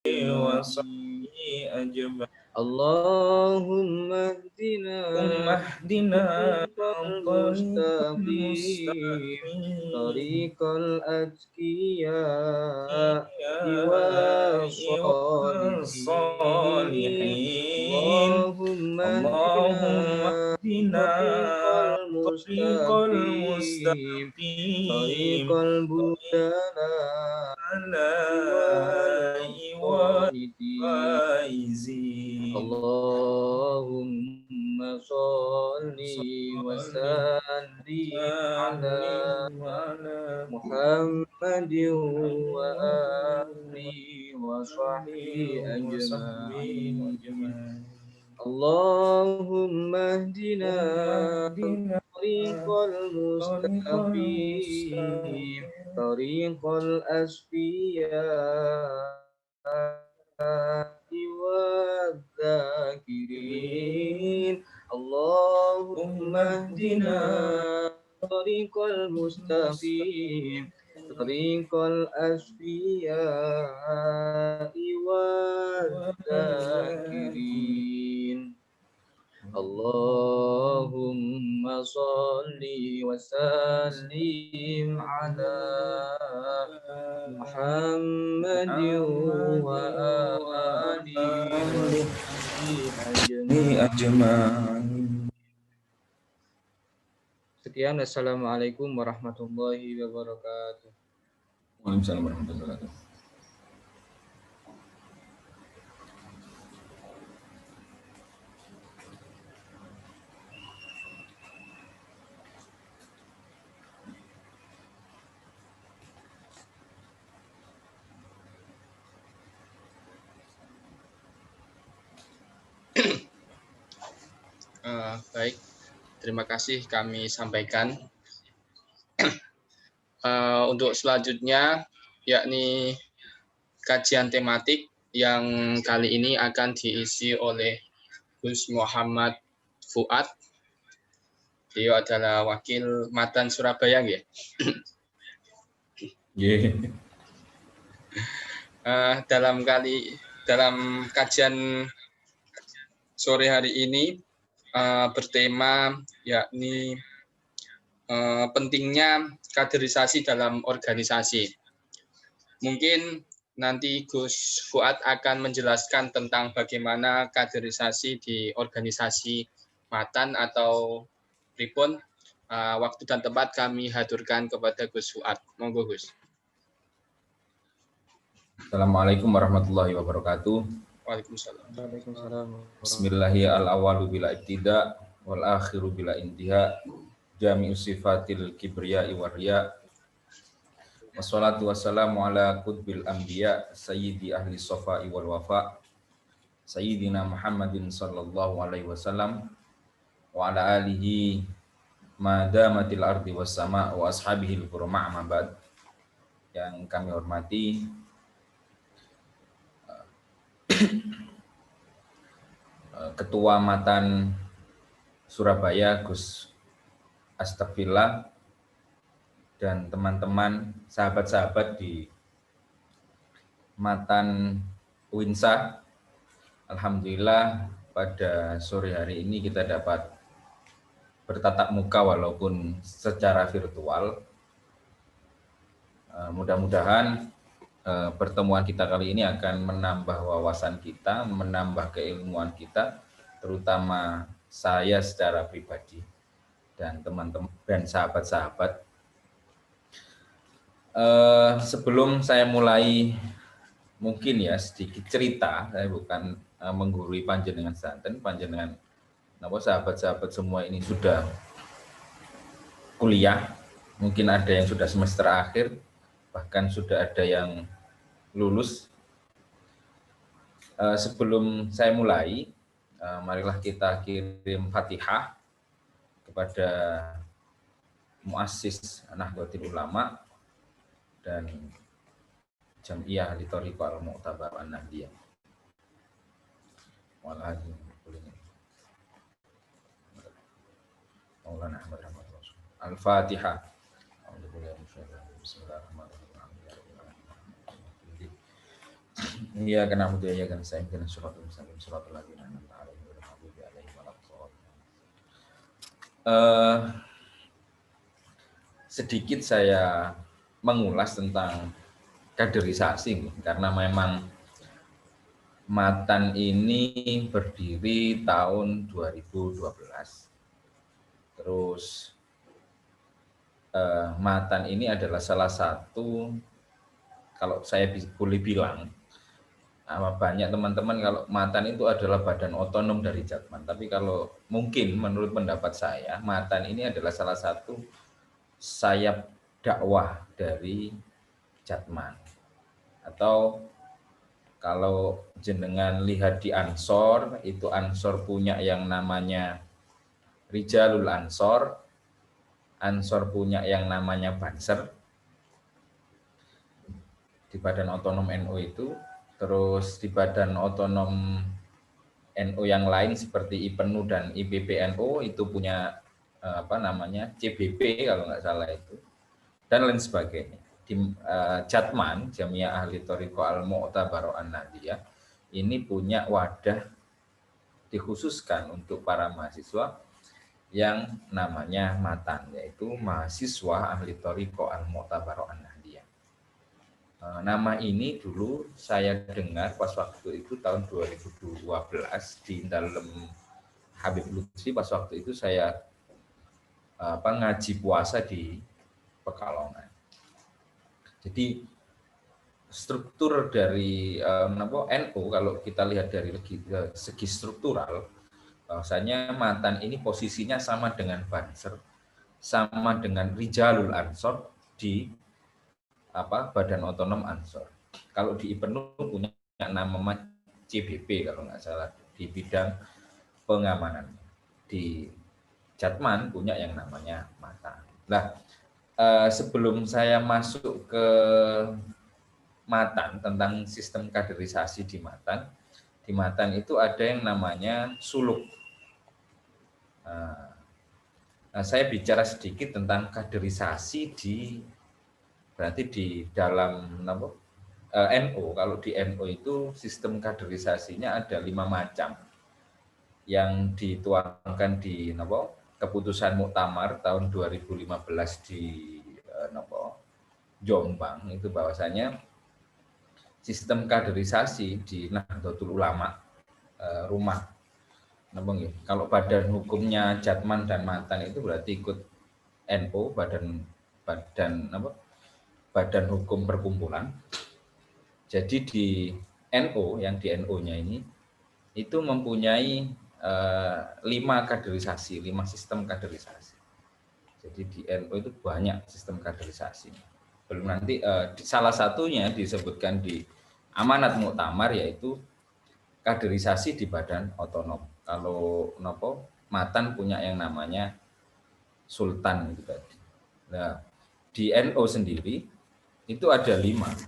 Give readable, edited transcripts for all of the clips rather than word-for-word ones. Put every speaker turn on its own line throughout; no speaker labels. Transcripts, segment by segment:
وصحبه أجمعين.
اللهم اهدنا
اهدنا
طريق
طريق
المستقيم
المستقيم
طريق الأتقياء والصالحين
والصالحين.
اللهم اهدنا
اللهم اهدنا
طريق
طريق
المستقيم طريق
المستقيم
البدلاء
على
والقانتين
والفائزين.
اللهم صل
صل
وسلم على
وسلم على
محمد
محمد
وآله وصحبه
وصحبه
أجمعين
أجمعين.
اللهم اهدنا
اللهم اهدنا
طريق
طريق
المستقيم
المستقيم
طريق الأسفياء والذاكرين اللهم
اللهم
اهدنا
اهدنا
طريق المستقيم طريق الأسفياء والذاكرين اللهم صل وسلم على محمد وآله وصحبه
أجمعين.
Sekian, assalamualaikum warahmatullahi wabarakatuh.
Waalaikumsalam warahmatullahi wabarakatuh.
Baik, terima kasih kami sampaikan. Untuk selanjutnya, yakni kajian tematik yang kali ini akan diisi oleh Gus Muhammad Fuad. Beliau adalah wakil Matan Surabaya, ya. Dalam kajian sore hari ini bertema yakni pentingnya kaderisasi dalam organisasi. Mungkin nanti Gus Fuad akan menjelaskan tentang bagaimana kaderisasi di organisasi Matan atau Pripun. Waktu dan tempat kami haturkan kepada Gus Fuad. Monggo, Gus.
Assalamualaikum warahmatullahi wabarakatuh.
Waalaikumsalam.
Bismillahi al-awalu bila ibtida wal akhiru bila intiha jami'u sifatil kibriya iwarya wassalatu wassalamu ala qutbil anbiya sayyidi ahli sofa wal wafa sayyidina Muhammadin sallallahu alaihi wasallam wa ala alihi madamatil ardi was sama wa ashabihil kurma' mabad. Yang kami hormati Ketua Matan Surabaya Gus Astagfirullah dan teman-teman sahabat-sahabat di Matan Winsa. Alhamdulillah pada sore hari ini kita dapat bertatap muka walaupun secara virtual. Mudah-mudahan pertemuan kita kali ini akan menambah wawasan kita, menambah keilmuan kita, terutama saya secara pribadi dan teman-teman dan sahabat-sahabat. Sebelum saya mulai, mungkin ya sedikit cerita, saya bukan menggurui panjenengan santen, panjenengan sahabat-sahabat semua ini sudah kuliah, mungkin ada yang sudah semester akhir, bahkan sudah ada yang lulus. Sebelum saya mulai, marilah kita kirim Fatihah kepada Muassis Nahdlatul Ulama dan Jam'iyah li Thariqah Al-Mu'tabar An-Nahdiyah. Maulana Ahmad Rahmat Rasul. Al-Fatihah. Bismillahirrahmanirrahim. Iya, karena budaya kan saya kena suratul mustaqim suratul ladzina an'amta 'alaihim ghairil maghdubi 'alaihim waladdallin. Sedikit saya mengulas tentang kaderisasi karena memang Matan ini berdiri tahun 2012. Terus Matan ini adalah salah satu, kalau saya boleh bilang, banyak teman-teman kalau Matan itu adalah badan otonom dari Jatman. Tapi kalau mungkin menurut pendapat saya, Matan ini adalah salah satu sayap dakwah dari Jatman. Atau kalau jenengan lihat di Ansor, itu Ansor punya yang namanya Rijalul Ansor, Ansor punya yang namanya Banser di Badan Otonom NU itu, terus di Badan Otonom NU yang lain seperti IPENU dan IPPNU itu punya CBP kalau nggak salah itu, dan lain sebagainya. Di Jatman, Jamiah Ahli Thoriqah Al-Mu'tabarah An-Nahdiyah, ini punya wadah dikhususkan untuk para mahasiswa yang namanya Matan, yaitu mahasiswa Ahli Thoriqah Al-Mu'tabarah An-Nahdiyah. Nama ini dulu saya dengar pas waktu itu tahun 2012 di dalam Habib Lutfi, pas waktu itu saya ngaji puasa di Pekalongan. Jadi struktur dari NU kalau kita lihat dari segi struktural, bahwasanya Matan ini posisinya sama dengan Banser, sama dengan Rijalul Ansor di Badan Otonom Ansor. Kalau di IPENU punya nama CBP kalau nggak salah di bidang pengamanan. Di Jatman punya yang namanya Matan. Nah, sebelum saya masuk ke Matan tentang sistem kaderisasi di Matan itu ada yang namanya suluk. Nah, saya bicara sedikit tentang kaderisasi berarti di dalam NU. Kalau di NU itu sistem kaderisasinya ada 5 macam yang dituangkan di keputusan Muktamar tahun 2015 di Jombang, itu bahwasanya sistem kaderisasi di Nahdlatul Ulama rumah kalau badan hukumnya Jatman dan Matan itu berarti ikut NU, badan hukum perkumpulan. Jadi di NU, yang di NU-nya ini itu mempunyai 5 kaderisasi, 5 sistem kaderisasi. Jadi di NU itu banyak sistem kaderisasi. Belum nanti salah satunya disebutkan di amanat Muktamar, yaitu kaderisasi di badan otonom. Kalau Matan punya yang namanya Sultan gitu tadi. Nah, di NU sendiri itu ada 5.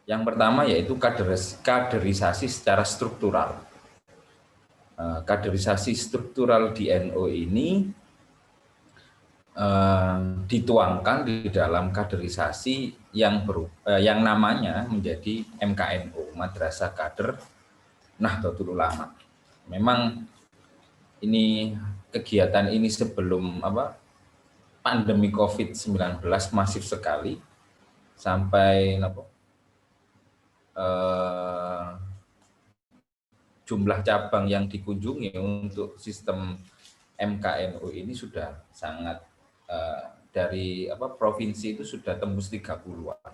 Yang pertama yaitu kaderisasi secara struktural. Kaderisasi struktural di NU ini dituangkan di dalam kaderisasi yang namanya menjadi MKNU, Madrasah Kader Nahdlatul Ulama. Memang ini kegiatan ini sebelum pandemi COVID-19 masif sekali, sampai jumlah cabang yang dikunjungi untuk sistem MKNU ini sudah sangat dari provinsi itu sudah tembus 30-an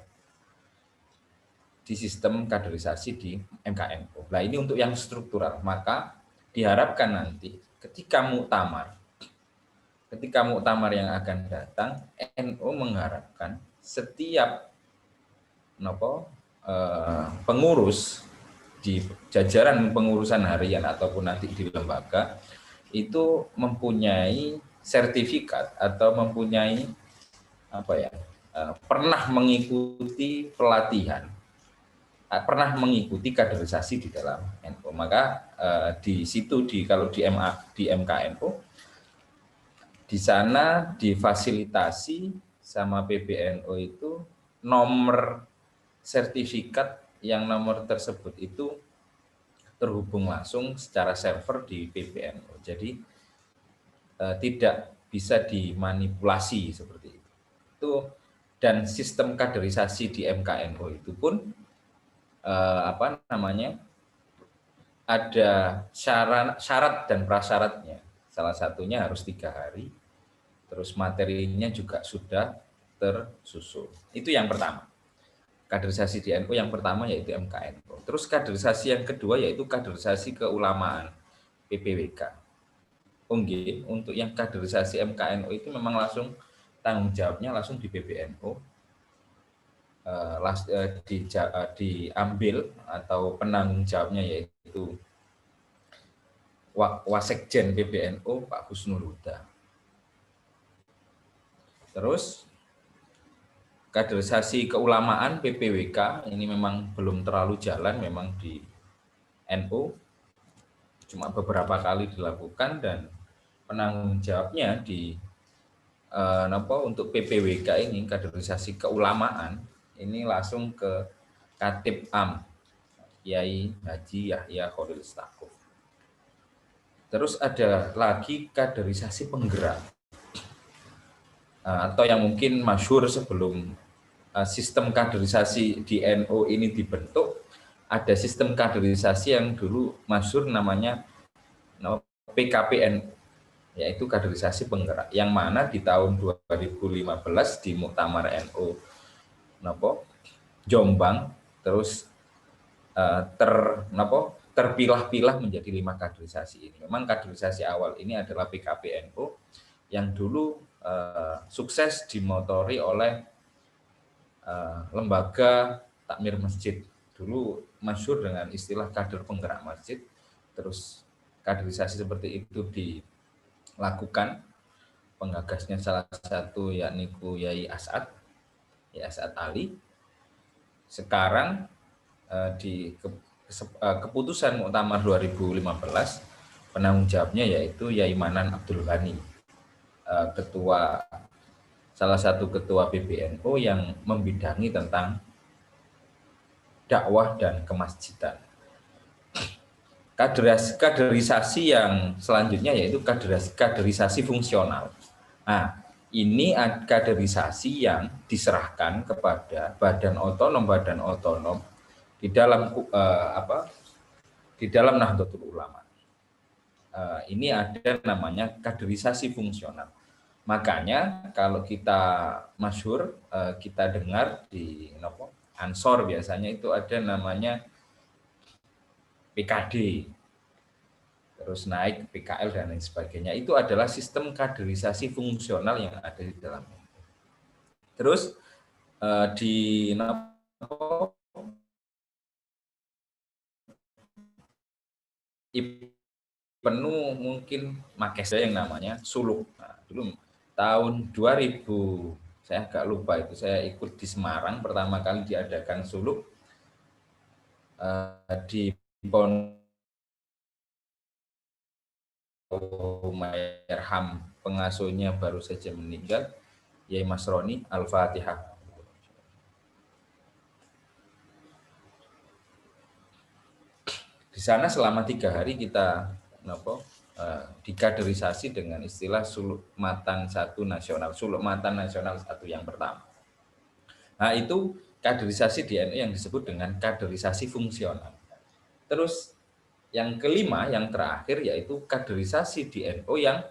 di sistem kaderisasi di MKNU. Nah, ini untuk yang struktural, maka diharapkan nanti ketika muktamar yang akan datang, NU mengharapkan setiap pengurus di jajaran pengurusan harian ataupun nanti di lembaga itu mempunyai sertifikat atau mempunyai pernah mengikuti pelatihan, pernah mengikuti kaderisasi di dalam NU. Maka di situ kalau di MKNU di sana difasilitasi sama PBNU itu nomor sertifikat yang nomor tersebut itu terhubung langsung secara server di PBNU. Jadi tidak bisa dimanipulasi seperti itu. Dan sistem kaderisasi di MKNU itu pun ada syarat dan prasyaratnya. Salah satunya harus 3 hari. Terus materinya juga sudah tersusun. Itu yang pertama. Kaderisasi di NU yang pertama yaitu MKNU. Terus kaderisasi yang kedua yaitu kaderisasi keulamaan PPWK. Untuk yang kaderisasi MKNU itu memang langsung tanggung jawabnya langsung di PBNU, diambil atau penanggung jawabnya yaitu Wasekjen PBNU Pak Husnul Huda. Terus kaderisasi keulamaan PPWK ini memang belum terlalu jalan memang di NU, cuma beberapa kali dilakukan dan penanggung jawabnya untuk PPWK ini kaderisasi keulamaan ini langsung ke Khatib Am Kiai Haji Yahya Khalil Stakuf. Terus ada lagi kaderisasi penggerak atau yang mungkin masyhur sebelum sistem kaderisasi di NU ini dibentuk, ada sistem kaderisasi yang dulu masyhur namanya PKPNU, yaitu kaderisasi penggerak, yang mana di tahun 2015 di Muktamar NU Jombang terus terpilah-pilah menjadi 5 kaderisasi ini. Memang kaderisasi awal ini adalah PKPNU yang dulu sukses dimotori oleh lembaga takmir masjid. Dulu masyhur dengan istilah kader penggerak masjid. Terus kaderisasi seperti itu dilakukan, penggagasnya salah satu yakni Yai As'ad Ali. Sekarang di keputusan Muktamar 2015 penanggung jawabnya yaitu Yai Manan Abdul Ghani, salah satu ketua PBNU yang membidangi tentang dakwah dan kemasjidan. Kaderisasi yang selanjutnya yaitu kaderisasi fungsional. Nah, ini kaderisasi yang diserahkan kepada badan otonom di dalam Nahdlatul Ulama. Ini ada namanya kaderisasi fungsional. Makanya kalau kita masyhur kita dengar di Ansor biasanya itu ada namanya PKD, terus naik PKL dan lain sebagainya. Itu adalah sistem kaderisasi fungsional yang ada di dalamnya. Terus di penuh mungkin makes yang namanya suluk. Nah, dulu tahun 2000 saya agak lupa itu, saya ikut di Semarang pertama kali diadakan suluk di Mayarham, pengasuhnya baru saja meninggal, Yai Masroni. Al-Fatihah. Di sana selama 3 hari kita dikaderisasi dengan istilah suluk matan 1 nasional, suluk matan nasional 1 yang pertama. Nah, itu kaderisasi di NU yang disebut dengan kaderisasi fungsional. Terus yang kelima, yang terakhir yaitu kaderisasi di NU yang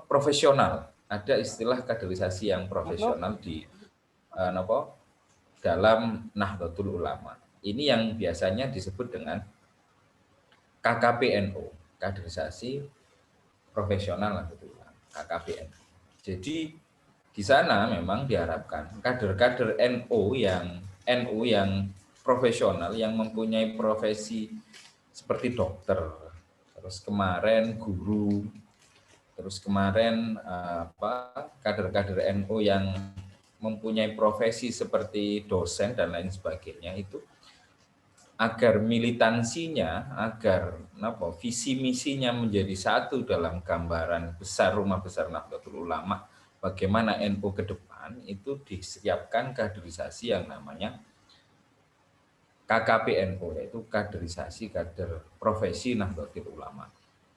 profesional. Ada istilah kaderisasi yang profesional di dalam Nahdlatul Ulama. Ini yang biasanya disebut dengan KKPNU, kaderisasi profesional KKPNU. Jadi di sana memang diharapkan kader-kader NU yang profesional, yang mempunyai profesi seperti dokter, terus kemarin guru, terus kemarin kader-kader NU yang mempunyai profesi seperti dosen dan lain sebagainya, itu agar militansinya, agar visi misinya menjadi satu dalam gambaran besar Rumah Besar Nahdlatul Ulama, bagaimana NU ke depan, itu disiapkan kaderisasi yang namanya KKPNU, yaitu kaderisasi kader profesi Nahdlatul Ulama.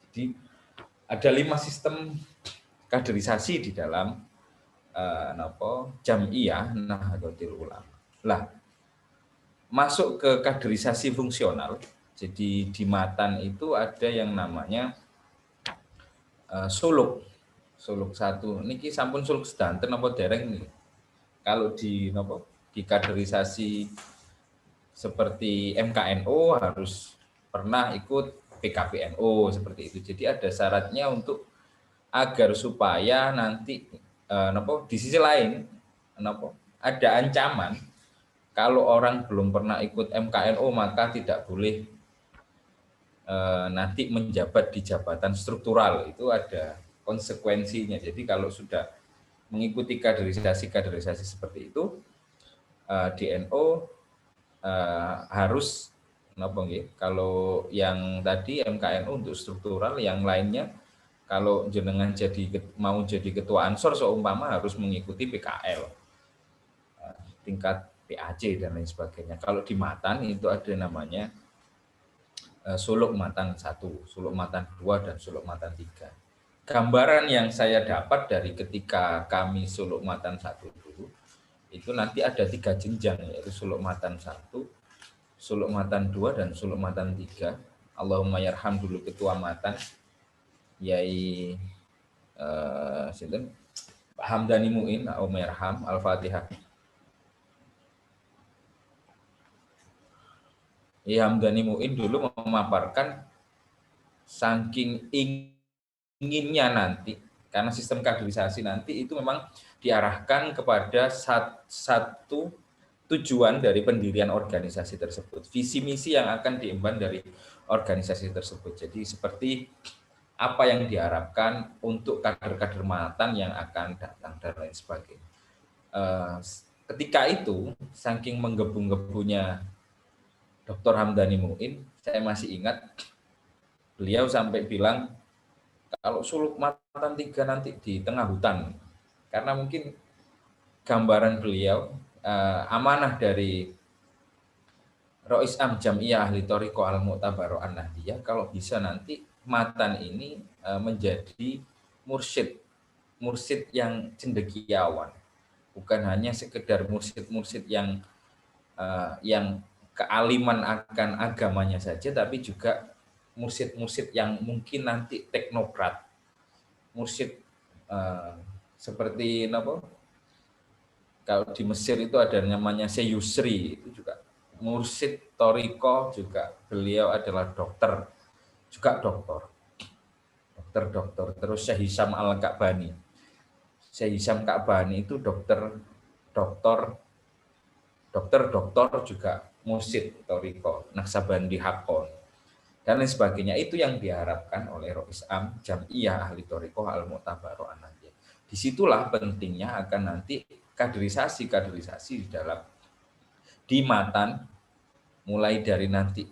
Jadi ada 5 sistem kaderisasi di dalam Jam'iyah Nahdlatul Ulama. Lah, masuk ke kaderisasi fungsional. Jadi di Matan itu ada yang namanya suluk 1. Niki sampun suluk sedanten apa dereng nih? Kalau di kaderisasi seperti MKNO harus pernah ikut PKPNO seperti itu. Jadi ada syaratnya untuk agar supaya nanti di sisi lain ada ancaman kalau orang belum pernah ikut MKNO maka tidak boleh nanti menjabat di jabatan struktural. Itu ada konsekuensinya. Jadi kalau sudah mengikuti kaderisasi seperti itu, DNO harus kalau yang tadi MKNU untuk struktural, yang lainnya kalau jenengan mau jadi ketua Ansor seumpama harus mengikuti PKL tingkat PAC dan lain sebagainya. Kalau di Matan itu ada namanya suluk Matan 1, suluk Matan 2 dan suluk Matan 3. Gambaran yang saya dapat dari ketika kami suluk Matan 1 dulu, itu nanti ada 3 jenjang, yaitu suluk Matan 1, suluk Matan 2, dan suluk Matan 3. Allahumma yarham dulu ketua Matan, Yai Pak Hamdani Muin, Allahumma yarham, Al-Fatihah. Yai Hamdani Muin dulu memaparkan saking inginnya nanti, karena sistem kaderisasi nanti itu memang diarahkan kepada satu tujuan dari pendirian organisasi tersebut, visi misi yang akan diemban dari organisasi tersebut. Jadi seperti apa yang diharapkan untuk kader-kader Matan yang akan datang dan lain sebagainya. Ketika itu, saking menggebu-gebunya Dr. Hamdani Muin, saya masih ingat beliau sampai bilang kalau suluk Matan 3 nanti di tengah hutan. Karena mungkin gambaran beliau amanah dari Rois Am Jam'iyah Ahli Thoriqah Al-Mu'tabaroh An-Nahdiyah, kalau bisa nanti Matan ini menjadi mursyid yang cendekiawan, bukan hanya sekedar mursyid yang kealiman akan agamanya saja, tapi juga mursyid yang mungkin nanti teknokrat, mursyid seperti kalau di Mesir itu ada namanya Syekh Yusri, itu juga mursyid Thoriqah, juga beliau adalah dokter, juga dokter. Terus Syekh Hisham Al-Ka'bani. Syekh Hisham Ka'bani itu dokter juga mursyid Thoriqah, Naksabandi Haqqon, dan lain sebagainya. Itu yang diharapkan oleh Rois Am Jam'iyah Ahli Thoriqah Al-Mu'tabaroh An-Nahdiyah. Disitulah pentingnya akan nanti kaderisasi di Matan, mulai dari nanti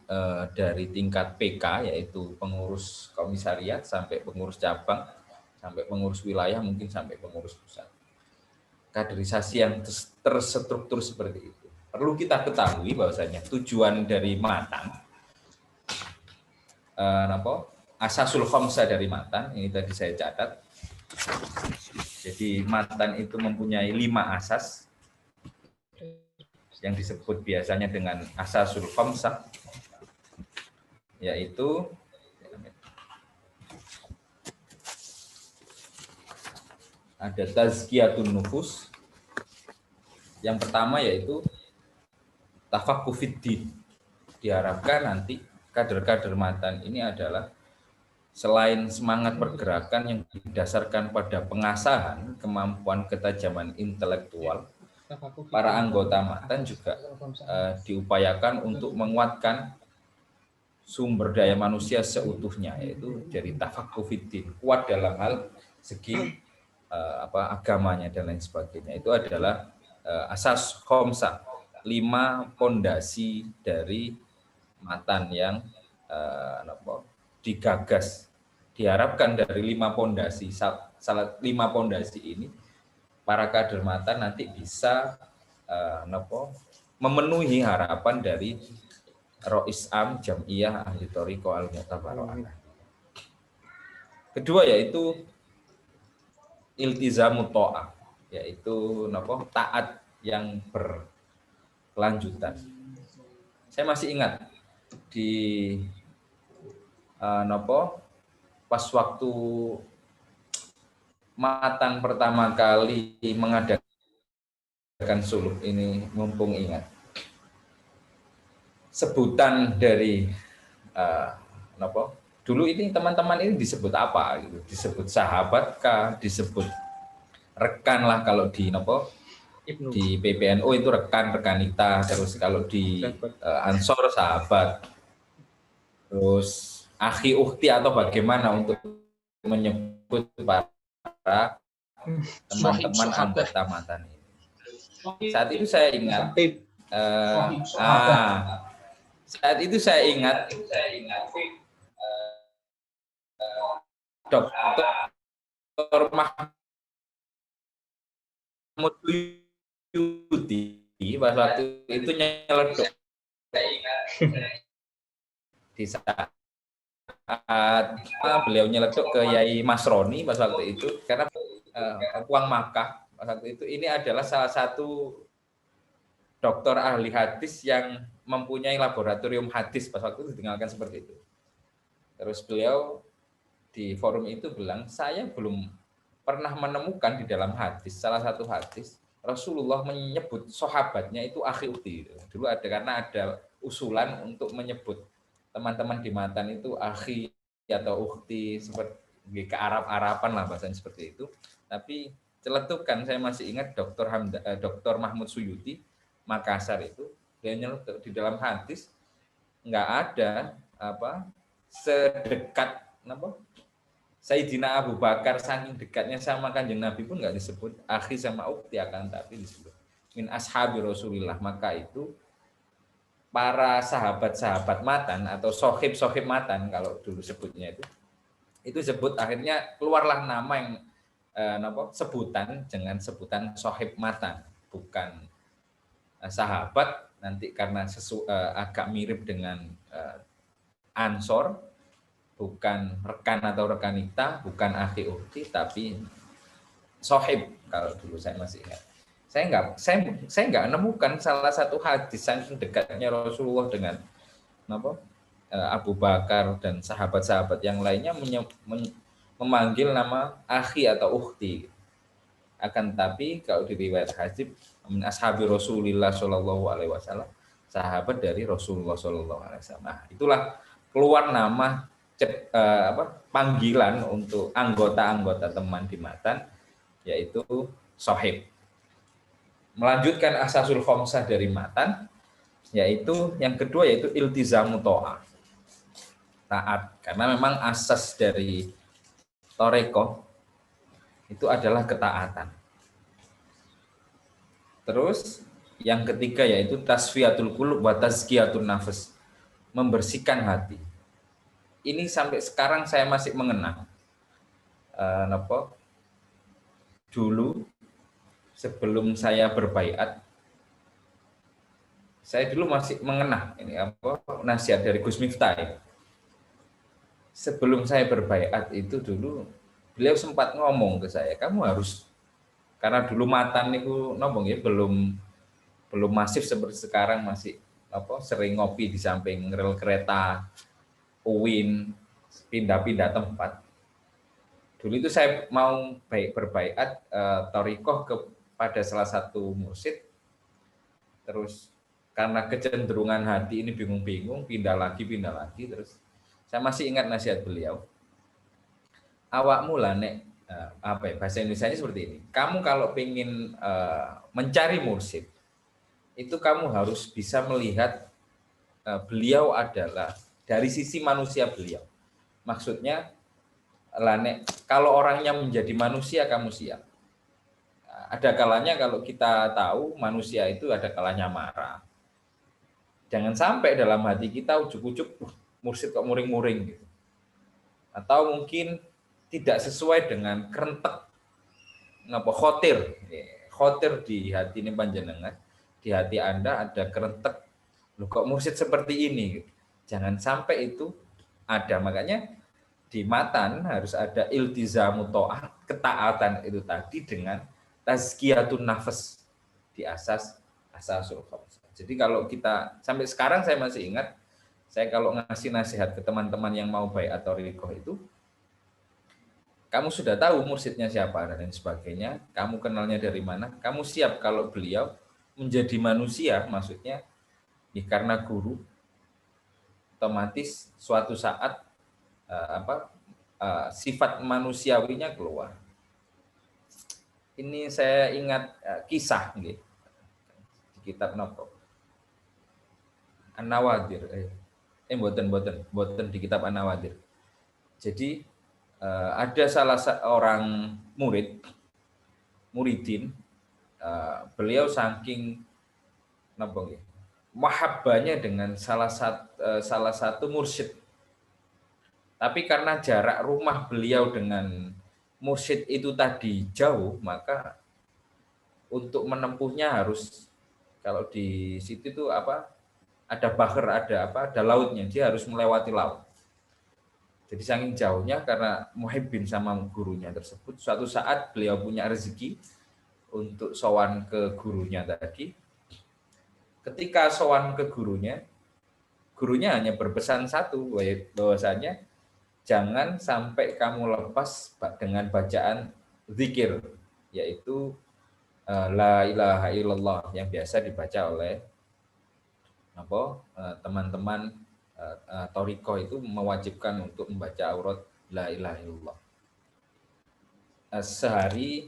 dari tingkat PK, yaitu pengurus komisariat, sampai pengurus cabang, sampai pengurus wilayah, mungkin sampai pengurus pusat. Kaderisasi yang terstruktur seperti itu. Perlu kita ketahui bahwasanya tujuan dari Matan, Asasul Khamsah dari Matan, ini tadi saya catat. Jadi Matan itu mempunyai 5 asas yang disebut biasanya dengan Asasul Khamsah, yaitu ada tazkiyatun nufus. Yang pertama yaitu tafaqquh fiddin. Diharapkan nanti kader-kader Matan ini adalah selain semangat pergerakan yang didasarkan pada pengasahan kemampuan ketajaman intelektual, para anggota Matan juga diupayakan untuk menguatkan sumber daya manusia seutuhnya, yaitu dari tafaqquh fiddin, kuat dalam hal segi agamanya dan lain sebagainya. Itu adalah asas khamsah, 5 pondasi dari Matan yang digagas. Diharapkan dari 5 pondasi, salah 5 pondasi ini para kader Matan nanti bisa memenuhi harapan dari Rois Am Jam'iyah Ahli Thariqah Al-Mu'tabaro'ah. Kedua yaitu iltizamu ta'ah, yaitu taat yang berkelanjutan. Saya masih ingat di pas waktu Matan pertama kali mengadakan suluk ini, mumpung ingat sebutan dari dulu ini teman-teman ini disebut apa gitu, disebut sahabat kah, disebut rekan lah kalau di di PPNU itu rekan rekanita, terus kalau di Ansor sahabat, terus akhi ukhti atau bagaimana untuk menyebut para teman-teman anggota Matan ini. Saat itu saya ingat Dr. Mahmud Suyuti pas waktu itu nyeleduk di saat beliau nyeleduk ke Yai Masroni pas waktu itu, karena Puang Makkah pas waktu itu. Ini adalah salah satu dokter ahli hadis yang mempunyai laboratorium hadis pas waktu itu, ditinggalkan seperti itu. Terus beliau di forum itu bilang, saya belum pernah menemukan di dalam hadis, salah satu hadis Rasulullah menyebut sahabatnya itu akhi ukhti. Dulu ada, karena ada usulan untuk menyebut teman-teman di Matan itu akhi atau ukhti, seperti ke Arab-Araban lah bahasanya seperti itu. Tapi celetukan, saya masih ingat Dr. Mahmud Suyuti Makassar itu, dia nyeletuk di dalam hadis nggak ada sedekat Sayyidina Abu Bakar, saking dekatnya sama Kanjeng Nabi pun nggak disebut akhi sama ukhti, akan tapi disebut min ashabi Rasulillah. Maka itu para sahabat-sahabat Matan atau sohib Matan kalau dulu sebutnya itu sebut, akhirnya keluarlah nama yang sebutan dengan sebutan sohib Matan, bukan sahabat nanti karena agak mirip dengan Ansor, bukan rekan atau rekanita, bukan akhi ukhti, tapi sohib kalau dulu saya masih ingat. Saya nggak menemukan salah satu hadis saking dekatnya Rasulullah dengan Abu Bakar dan sahabat-sahabat yang lainnya memanggil nama akhi atau ukhti. Akan tapi kalau di riwayat hadis min ashabi Rasulillah Shallallahu Alaihi Wasallam, sahabat dari Rasulullah Shallallahu Alaihi Wasallam. Nah, itulah keluar nama panggilan untuk anggota-anggota teman di Matan, yaitu sohib. Melanjutkan asasul khamsah dari Matan, yaitu yang kedua yaitu iltizamu ta'ah, taat, karena memang asas dari Thariqah itu adalah ketaatan. Terus yang ketiga yaitu tasfiyatul qulub wa tazkiyatun nafs, membersihkan hati. Ini sampai sekarang saya masih mengenang. Dulu sebelum saya berbaiat, saya dulu masih mengenang ini nasihat dari Gus Miftah. Sebelum saya berbaiat itu dulu beliau sempat ngomong ke saya, kamu harus, karena dulu Matan itu belum masif seperti sekarang, masih sering ngopi di samping rel kereta, UIN, pindah-pindah tempat. Dulu itu saya mau berbaiat Thariqah kepada salah satu mursyid, terus karena kecenderungan hati ini bingung-bingung, pindah lagi, terus saya masih ingat nasihat beliau, awakmu lah nek bahasa Indonesianya seperti ini, kamu kalau pengen mencari mursyid itu kamu harus bisa melihat beliau adalah dari sisi manusia beliau. Maksudnya, kalau orangnya menjadi manusia, kamu siap. Ada kalanya kalau kita tahu manusia itu ada kalanya marah. Jangan sampai dalam hati kita ujuk-ujuk, mursyid kok muring-muring gitu. Atau mungkin tidak sesuai dengan kerentek, khotir di hati ini panjenengan, di hati Anda ada kerentek Loh kok mursyid seperti ini? Jangan sampai itu ada. Makanya di matan harus ada iltizamu ta'ah, ketaatan itu tadi dengan tazkiyatun nafas di asasul khams. Jadi kalau kita sampai sekarang saya masih ingat, saya kalau ngasih nasihat ke teman-teman yang mau baiat thariqah itu, kamu sudah tahu mursyidnya siapa dan lain sebagainya, kamu kenalnya dari mana, kamu siap kalau beliau menjadi manusia, maksudnya ya karena guru, otomatis suatu saat sifat manusiawinya keluar. Ini saya ingat kisah di kitab nopo An-Nawadir, boten di kitab An-Nawadir. Jadi ada salah seorang muridin, beliau saking mahabbahnya dengan salah satu mursyid. Tapi karena jarak rumah beliau dengan mursyid itu tadi jauh, maka untuk menempuhnya harus, kalau di situ itu ada bahar, ada lautnya, dia harus melewati laut. Jadi saking jauhnya karena muhibbin sama gurunya tersebut, suatu saat beliau punya rezeki untuk sowan ke gurunya tadi. Ketika sowan ke gurunya hanya berpesan satu, bahwasanya jangan sampai kamu lepas dengan bacaan zikir, yaitu la ilaha illallah yang biasa dibaca oleh teman-teman thariqah itu mewajibkan untuk membaca aurat la ilaha illallah. Sehari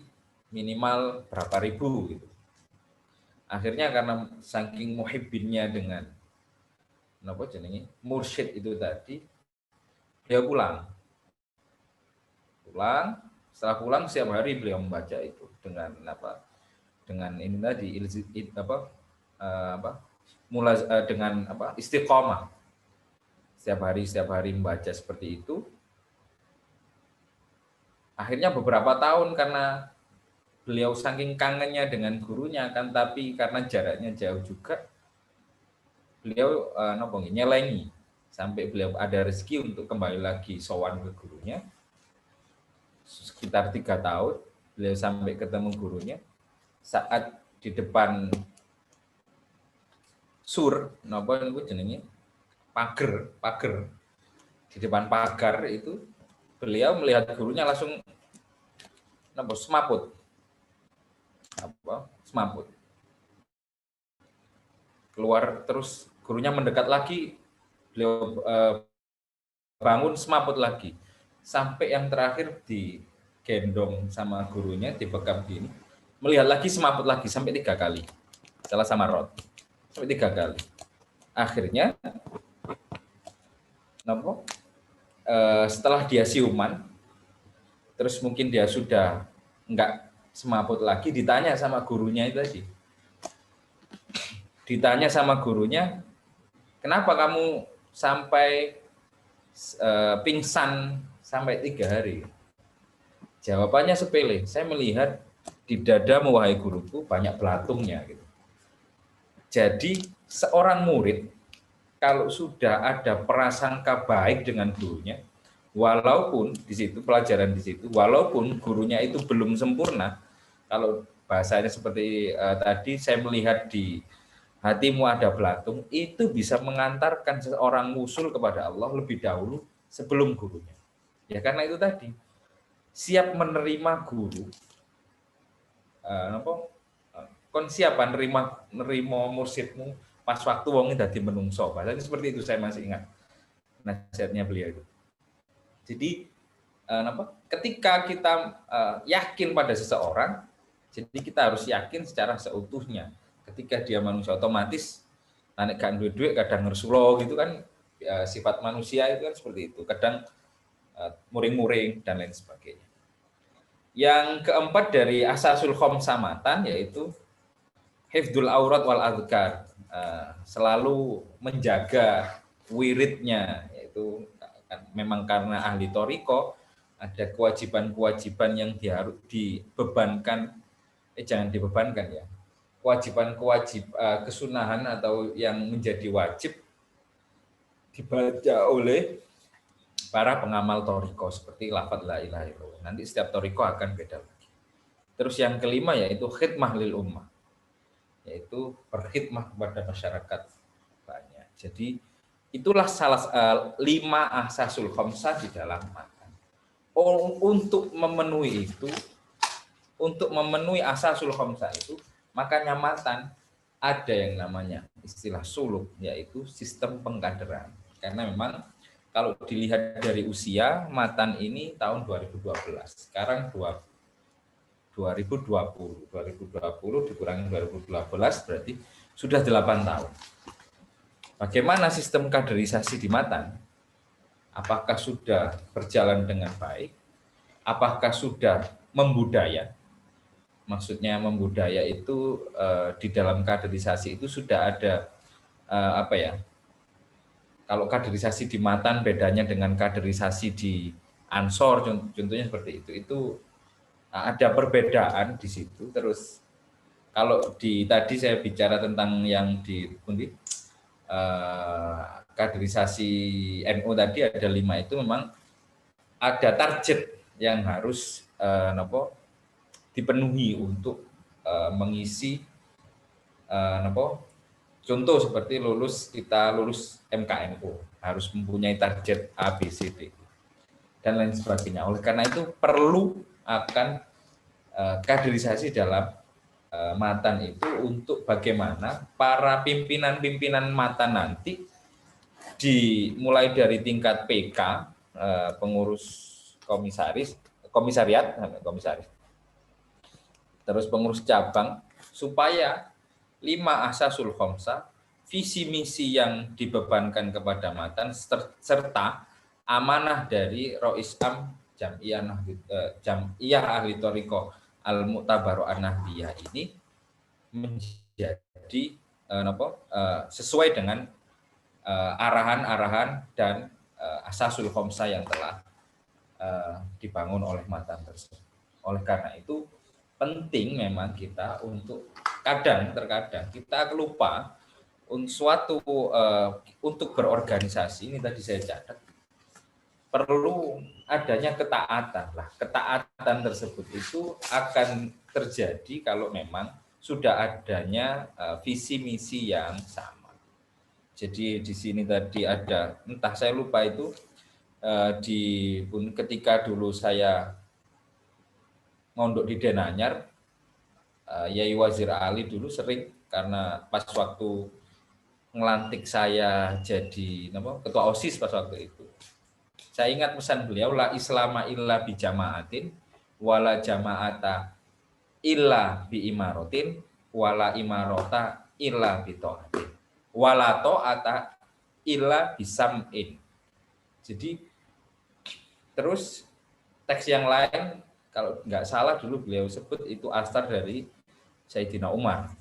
minimal berapa ribu gitu. Akhirnya karena saking muhibbinnya dengan mursyid itu tadi, dia pulang. Setelah pulang setiap hari beliau membaca itu dengan ini tadi dengan istiqomah. Setiap hari membaca seperti itu. Akhirnya beberapa tahun karena beliau saking kangennya dengan gurunya, kan tapi karena jaraknya jauh juga, beliau nyelengi sampai beliau ada rezeki untuk kembali lagi sowan ke gurunya. Sekitar 3 tahun beliau sampai ketemu gurunya. Saat di depan pagar di depan pagar itu, beliau melihat gurunya langsung semaput keluar, terus gurunya mendekat lagi, beliau bangun semaput lagi, sampai yang terakhir digendong sama gurunya, dibekap gini, melihat lagi semaput lagi sampai 3 kali, salah sama rot sampai 3 kali. Akhirnya setelah dia siuman, terus mungkin dia sudah enggak semaput lagi, ditanya sama gurunya itu tadi. Ditanya sama gurunya, kenapa kamu sampai pingsan sampai 3 hari? Jawabannya sepele, saya melihat di dadamu wahai guruku banyak belatungnya. Gitu. Jadi seorang murid kalau sudah ada prasangka baik dengan gurunya, walaupun di situ pelajaran di situ, walaupun gurunya itu belum sempurna, kalau bahasanya seperti tadi, saya melihat di hatimu ada belatung, itu bisa mengantarkan seorang wusul kepada Allah lebih dahulu sebelum gurunya. Ya karena itu tadi, siap menerima guru, kon siap nerima mursyidmu pas waktu wong dadi menungso. Bahasanya seperti itu, saya masih ingat nasihatnya beliau itu. Jadi ketika kita yakin pada seseorang, jadi kita harus yakin secara seutuhnya. Ketika dia manusia, otomatis nek gak duwe kadang ngersulo gitu kan, sifat manusia itu kan seperti itu. Kadang muring-muring dan lain sebagainya. Yang keempat dari asasul khomsamatan yaitu hifdzul aurat wal adhkar, selalu menjaga wiridnya, yaitu memang karena ahli thariqah ada kewajiban-kewajiban yang harus dibebankan, jangan dibebankan ya, kesunahan atau yang menjadi wajib dibaca oleh para pengamal toriko seperti lafadz la ilaha illallah. Nanti setiap toriko akan beda lagi. Terus yang kelima yaitu khidmah lil ummah, yaitu berkhidmah kepada masyarakat banyak. Jadi itulah salah 5 ahsasul khamsah di dalam matan. Untuk memenuhi itu, untuk memenuhi ahsasul khamsah itu, makanya matan ada yang namanya istilah suluk, yaitu sistem pengkaderan. Karena memang kalau dilihat dari usia, matan ini tahun 2012, sekarang 2020 dikurangi 2012 berarti sudah 8 tahun. Bagaimana sistem kaderisasi di matan? Apakah sudah berjalan dengan baik? Apakah sudah membudaya? Maksudnya membudaya itu di dalam kaderisasi itu sudah ada kalau kaderisasi di matan bedanya dengan kaderisasi di Ansor, contohnya seperti itu. Itu ada perbedaan di situ. Terus kalau tadi saya bicara tentang yang di kaderisasi NU tadi ada 5 itu memang ada target yang harus dipenuhi untuk mengisi contoh seperti kita lulus MKNU harus mempunyai target A, B, C, D dan lain sebagainya. Oleh karena itu perlu akan kaderisasi dalam matan itu untuk bagaimana para pimpinan-pimpinan matan nanti dimulai dari tingkat PK, pengurus komisariat, terus pengurus cabang, supaya 5 ahsasul khamsah, visi misi yang dibebankan kepada matan serta amanah dari Rois Am Jam'iyah Ahli Thoriqah Al-Mu'tabaroh An-Nahdiyah ini menjadi sesuai dengan arahan-arahan dan ahsasul khamsah yang telah dibangun oleh matan tersebut. Oleh karena itu penting memang kita untuk terkadang kita lupa untuk berorganisasi, ini tadi saya catat, perlu adanya ketaatan. Ketaatan tersebut itu akan terjadi kalau memang sudah adanya visi misi yang sama. Jadi di sini tadi ada, entah saya lupa itu ketika dulu saya mondok di Denanyar, Yai Wazir Ali dulu sering, karena pas waktu ngelantik saya jadi ketua OSIS pas waktu itu, saya ingat pesan beliau, la islama illa bi jama'atin wala jama'ata illa bi imarotin wala imarota illa bi ta'atin wala ta'ata illa bi sam'in. Jadi terus teks yang lain kalau nggak salah dulu beliau sebut itu asar dari Sayyidina Umar.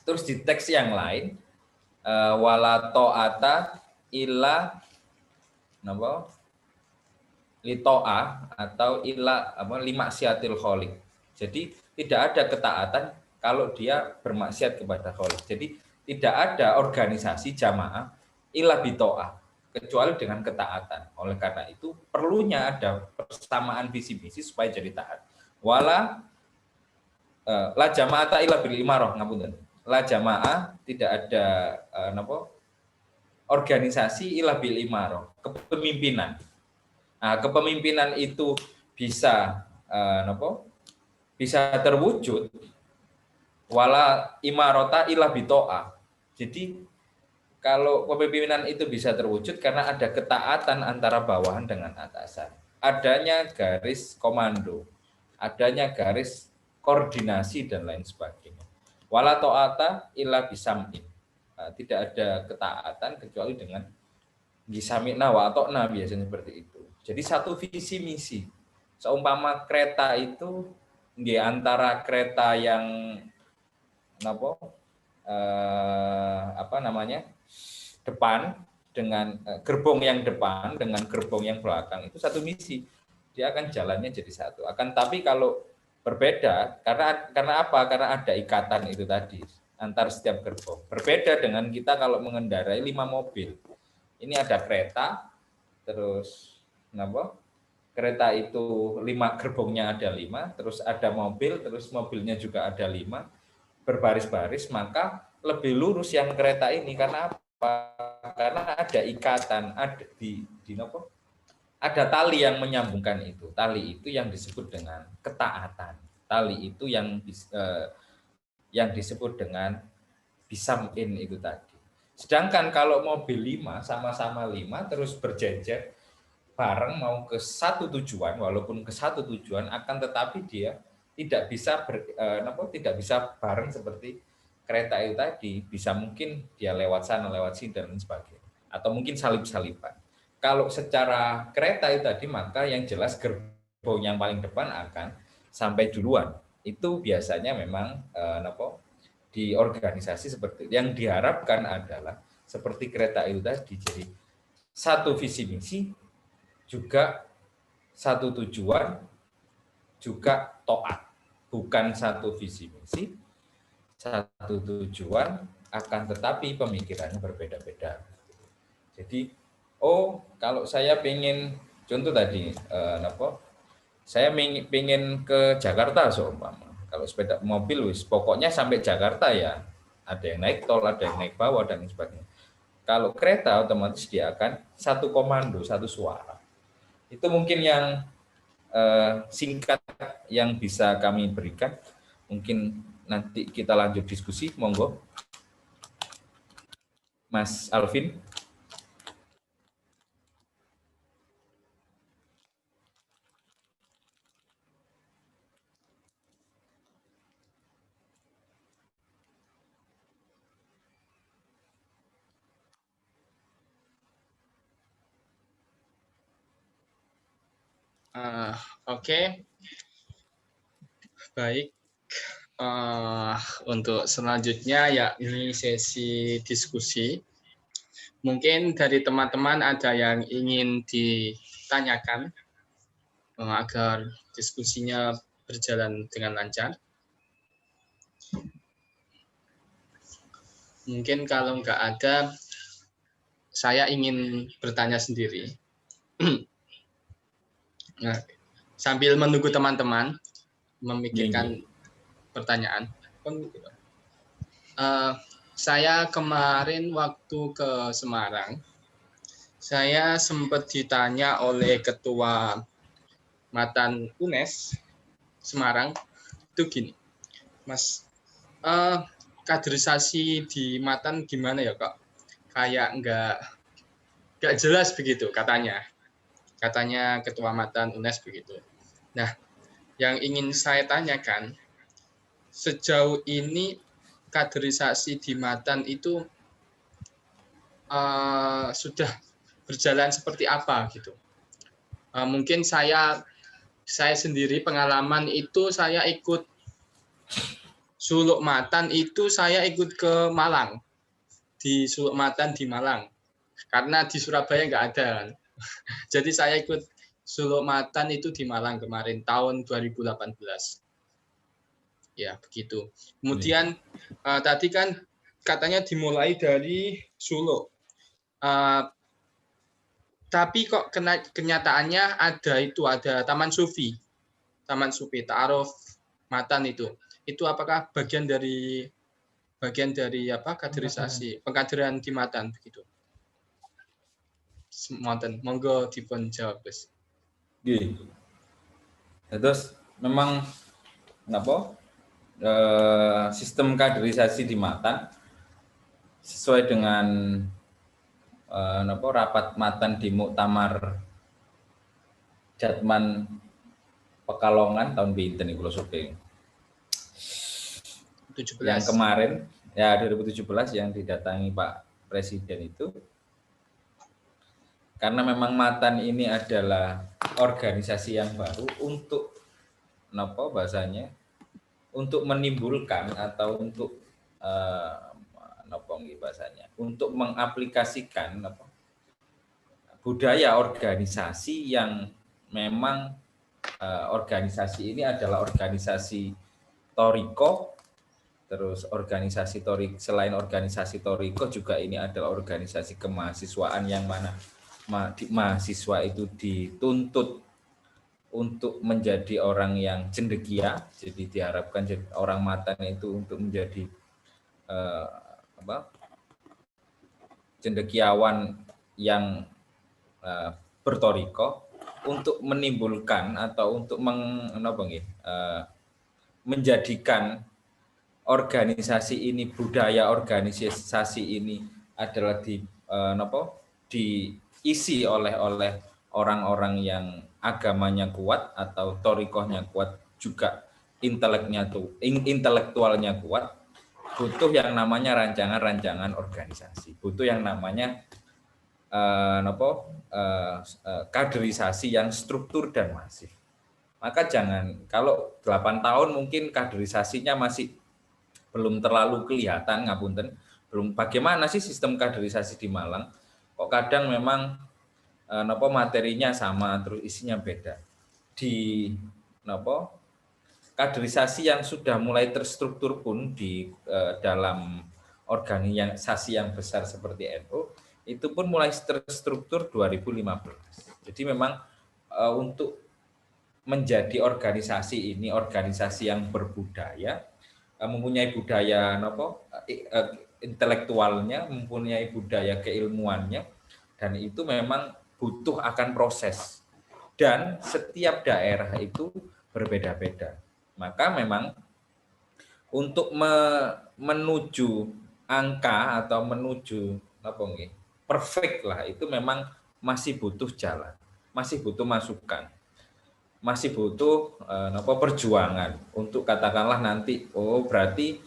Terus di teks yang lain wala ta'ata illa lito'ah atau illa limaksiatil kholiq. Jadi tidak ada ketaatan kalau dia bermaksiat kepada kholiq. Jadi tidak ada organisasi jamaah illa bito'ah kecuali dengan ketaatan. Oleh karena itu perlunya ada persamaan visi misi supaya jadi taat. La jama'ata illa bil imarah, ngapunten. La jamaah tidak ada organisasi illa bil imarah, kepemimpinan. Nah, kepemimpinan itu bisa bisa terwujud wala imarota illa bito'ah. Jadi kalau kepemimpinan itu bisa terwujud karena ada ketaatan antara bawahan dengan atasan. Adanya garis komando, adanya garis koordinasi dan lain sebagainya. Wala ta'ata illa bisam'in. Tidak ada ketaatan kecuali dengan bisami'na wa atokna, biasanya seperti itu. Jadi satu visi misi. Seumpama kereta itu di antara kereta yang depan dengan gerbong yang depan dengan gerbong yang belakang itu satu misi. Dia akan jalannya jadi satu. Akan tapi kalau berbeda karena apa? Karena ada ikatan itu tadi antar setiap gerbong. Berbeda dengan kita kalau mengendarai 5 mobil. Ini ada kereta, terus kenapa? Kereta itu 5 gerbongnya ada 5, terus ada mobil, terus mobilnya juga ada 5, berbaris-baris, maka lebih lurus yang kereta ini. Karena apa? Karena ada ikatan, ada apa? Ada tali yang menyambungkan itu. Tali itu yang disebut dengan ketaatan. Tali itu yang disebut dengan bisam'in itu tadi. Sedangkan kalau mobil 5 sama-sama 5 terus berjejer bareng mau ke satu tujuan, walaupun ke satu tujuan akan tetapi dia tidak bisa tidak bisa bareng seperti kereta itu tadi. Bisa mungkin dia lewat sana, lewat sini dan sebagainya. Atau mungkin salip-salipan. Kalau secara kereta itu tadi, maka yang jelas gerbong yang paling depan akan sampai duluan. Itu biasanya memang di organisasi seperti itu. Yang diharapkan adalah seperti kereta itu tadi, jadi satu visi misi, juga satu tujuan, juga taat. Bukan satu visi misi, satu tujuan, akan tetapi pemikirannya berbeda-beda. Jadi, kalau saya pengen, contoh tadi, saya pengen ke Jakarta seumpama. Kalau sepeda mobil pokoknya sampai Jakarta ya, ada yang naik tol, ada yang naik bawah dan sebagainya. Kalau kereta otomatis dia akan satu komando, satu suara. Itu mungkin yang singkat yang bisa kami berikan. Mungkin nanti kita lanjut diskusi, monggo. Mas Alvin.
Oke. Baik. Untuk selanjutnya ya ini sesi diskusi. Mungkin dari teman-teman ada yang ingin ditanyakan agar diskusinya berjalan dengan lancar. Mungkin kalau nggak ada, saya ingin bertanya sendiri. Nah, sambil menunggu teman-teman memikirkan pertanyaan. Saya kemarin waktu ke Semarang, saya sempat ditanya oleh Ketua Matan UNES Semarang, itu gini, Mas, kaderisasi di Matan gimana ya kok? Kayak nggak jelas begitu katanya Ketua Matan UNES begitu. Nah, yang ingin saya tanyakan, sejauh ini kaderisasi di Matan itu sudah berjalan seperti apa gitu? Mungkin saya sendiri pengalaman itu saya ikut Suluk Matan itu saya ikut ke Malang, di Suluk Matan di Malang, karena di Surabaya nggak ada. Jadi saya ikut Suluk Matan itu di Malang kemarin tahun 2018. Ya, begitu. Kemudian tadi kan katanya dimulai dari Suluk. Tapi kok kenyataannya ada Taman Sufi Ta'aruf Matan itu. Itu apakah bagian dari kaderisasi pengkaderan di Matan begitu? Matan, monggo dipun jawab, Gus.
Terus memang sistem kaderisasi di Matan sesuai dengan rapat Matan di Muktamar Jatman Pekalongan tahun pinten iku survei. 17. Yang kemarin ya 2017 yang didatangi Pak Presiden itu, karena memang Matan ini adalah organisasi yang baru untuk untuk menimbulkan atau untuk untuk mengaplikasikan budaya organisasi yang memang organisasi ini adalah organisasi Toriko, terus organisasi Toriko, selain organisasi Toriko juga ini adalah organisasi kemahasiswaan yang mana mahasiswa itu dituntut untuk menjadi orang yang cendekia, jadi diharapkan orang matan itu untuk menjadi cendekiawan yang bertoriko, untuk menimbulkan atau untuk menjadikan organisasi ini, budaya organisasi ini adalah diisi oleh orang-orang yang agamanya kuat atau torikohnya kuat, juga intelektualnya kuat. Butuh yang namanya rancangan-rancangan organisasi, butuh yang namanya kaderisasi yang struktur dan masif. Maka jangan, kalau 8 tahun mungkin kaderisasinya masih belum terlalu kelihatan, ngapunten, belum bagaimana sih sistem kaderisasi di Malang. Kok kadang memang materinya sama terus isinya beda. Di kaderisasi yang sudah mulai terstruktur pun di dalam organisasi yang besar seperti NU, itu pun mulai terstruktur 2015. Jadi memang untuk menjadi organisasi ini, organisasi yang berbudaya, mempunyai budaya intelektualnya, mempunyai budaya keilmuannya, dan itu memang butuh akan proses. Dan setiap daerah itu berbeda-beda. Maka memang untuk menuju angka atau menuju perfect lah, itu memang masih butuh jalan, masih butuh masukan, masih butuh perjuangan untuk katakanlah nanti berarti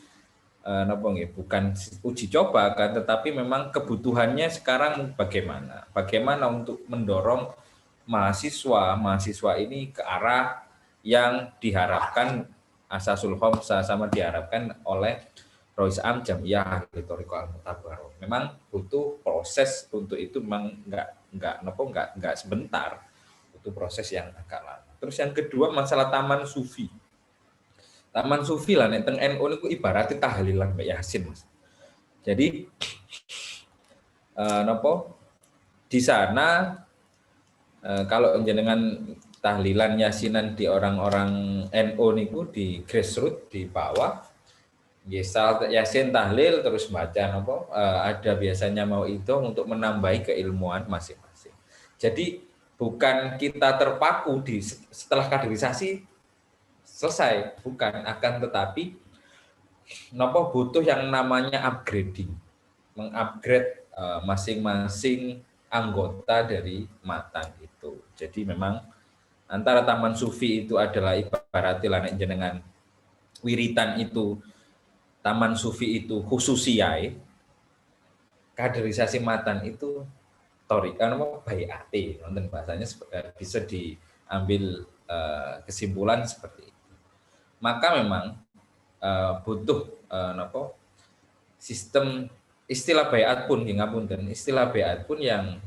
bukan uji coba kan, tetapi memang kebutuhannya sekarang bagaimana untuk mendorong mahasiswa ini ke arah yang diharapkan asasul khamsah sama diharapkan oleh Rois Am Jamiyah Ahli Thoriqah Al-Mu'tabaroh. Memang butuh proses untuk itu, memang enggak sebentar, butuh proses yang agak lama. Terus yang kedua masalah Taman Sufi. Taman Sufi lah nek teng NU niku ibaratnya tahlilan Mbak Yasin, Mas. Jadi di sana kalau jenengan tahlilan yasinan di orang-orang NU niku di grassroots, di bawah, yasin tahlil terus baca ada biasanya mau itu untuk menambahi keilmuan masing-masing. Jadi bukan kita terpaku di setelah kaderisasi selesai, bukan, akan tetapi butuh yang namanya upgrading, mengupgrade masing-masing anggota dari matan itu. Jadi memang antara Taman Sufi itu adalah ibaratnya jenengan wiritan itu, Taman Sufi itu khususiyai, kaderisasi matan itu torika bai'ati, nonton bahasanya bisa diambil kesimpulan seperti itu. Maka memang butuh sistem istilah bai'at pun, istilah bai'at pun yang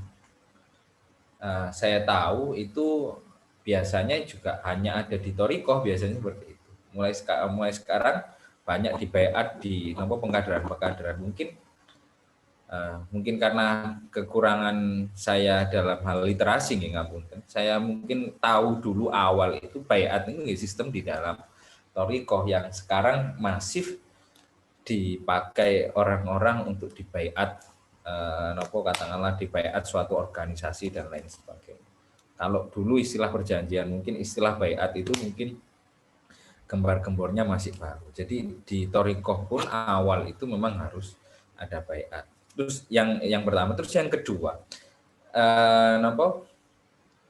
saya tahu itu biasanya juga hanya ada di torikoh, biasanya seperti itu. Mulai sekarang banyak di bai'at di pengkaderan. Mungkin karena kekurangan saya dalam hal literasi, saya mungkin tahu dulu awal itu bai'at ini sistem di dalam torikoh yang sekarang masif dipakai orang-orang untuk di bai'at, katakanlah di bai'at suatu organisasi dan lain sebagainya. Kalau dulu istilah perjanjian, mungkin istilah bai'at itu mungkin gembar-gembornya masih baru. Jadi di torikoh pun awal itu memang harus ada bai'at. Terus yang pertama, terus yang kedua,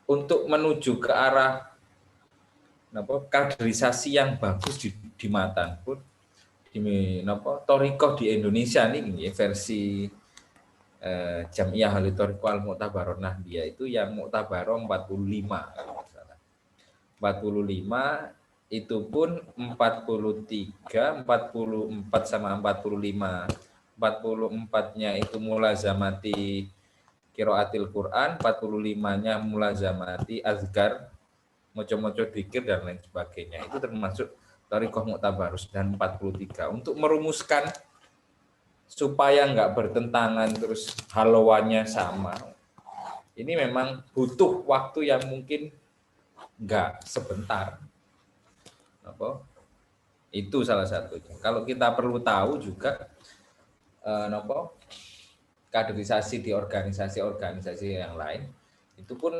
untuk menuju ke arah kaderisasi yang bagus di matan pun di torikoh di Indonesia nih versi Jamiyah Ahli Thoriqah Al-Mu'tabaroh Nahdiyah itu yang Mu'tabaroh 45 kalau tidak salah. 45 itu pun 43, 44 sama 45. 44-nya itu mulazamati qiraatil Quran, 45-nya mulazamati azkar moco-moco dzikir dan lain sebagainya. Itu termasuk Thariqah Mu'tabarus dan 43 untuk merumuskan supaya nggak bertentangan terus haluannya sama. Ini memang butuh waktu yang mungkin nggak sebentar. Itu salah satunya. Kalau kita perlu tahu juga kaderisasi di organisasi-organisasi yang lain itu pun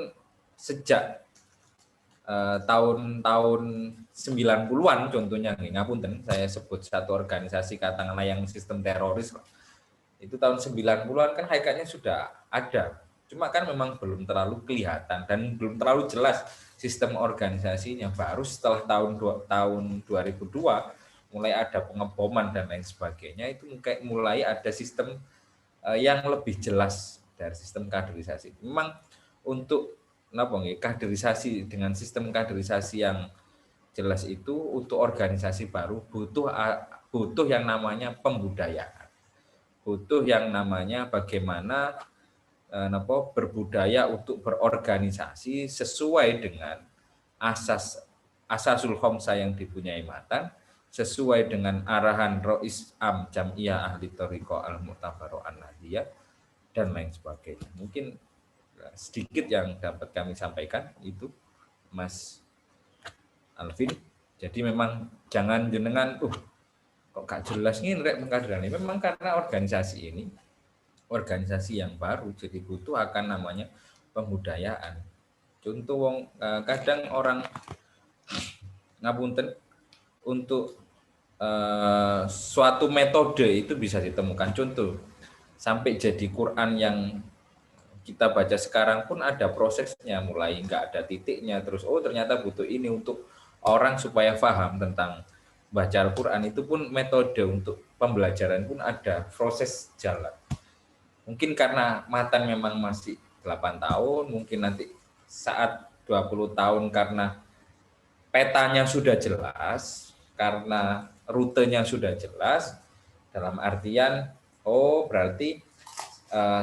sejak tahun-tahun 90-an contohnya nih, ngapunten saya sebut satu organisasi katakanlah yang sistem teroris itu tahun 90-an kan hakikatnya sudah ada, cuma kan memang belum terlalu kelihatan dan belum terlalu jelas sistem organisasinya. Baru setelah tahun 2002 mulai ada pengeboman dan lain sebagainya, itu mulai ada sistem yang lebih jelas dari sistem kaderisasi. Memang untuk kaderisasi dengan sistem kaderisasi yang jelas itu untuk organisasi baru butuh yang namanya pembudayaan, butuh yang namanya bagaimana berbudaya untuk berorganisasi sesuai dengan asasul khamsah yang dipunyai matan, sesuai dengan arahan Rois Am Jam'iyah Ahli Thariqah Al-Mu'tabaroh An-Nahdiyah dan lain sebagainya. Mungkin sedikit yang dapat kami sampaikan itu, Mas Alvin. Jadi memang jangan jenengan kok gak jelas nih rek pengkaderan ini. Memang karena organisasi ini organisasi yang baru, jadi butuh akan namanya pembudayaan. Contoh kadang orang ngapunten untuk suatu metode itu bisa ditemukan. Contoh sampai jadi Quran yang kita baca sekarang pun ada prosesnya, mulai nggak ada titiknya, terus ternyata butuh ini untuk orang supaya paham tentang baca Al-Quran. Itu pun metode untuk pembelajaran pun ada proses jalan. Mungkin karena matan memang masih 8 tahun, mungkin nanti saat 20 tahun karena petanya sudah jelas, karena rutenya sudah jelas, dalam artian berarti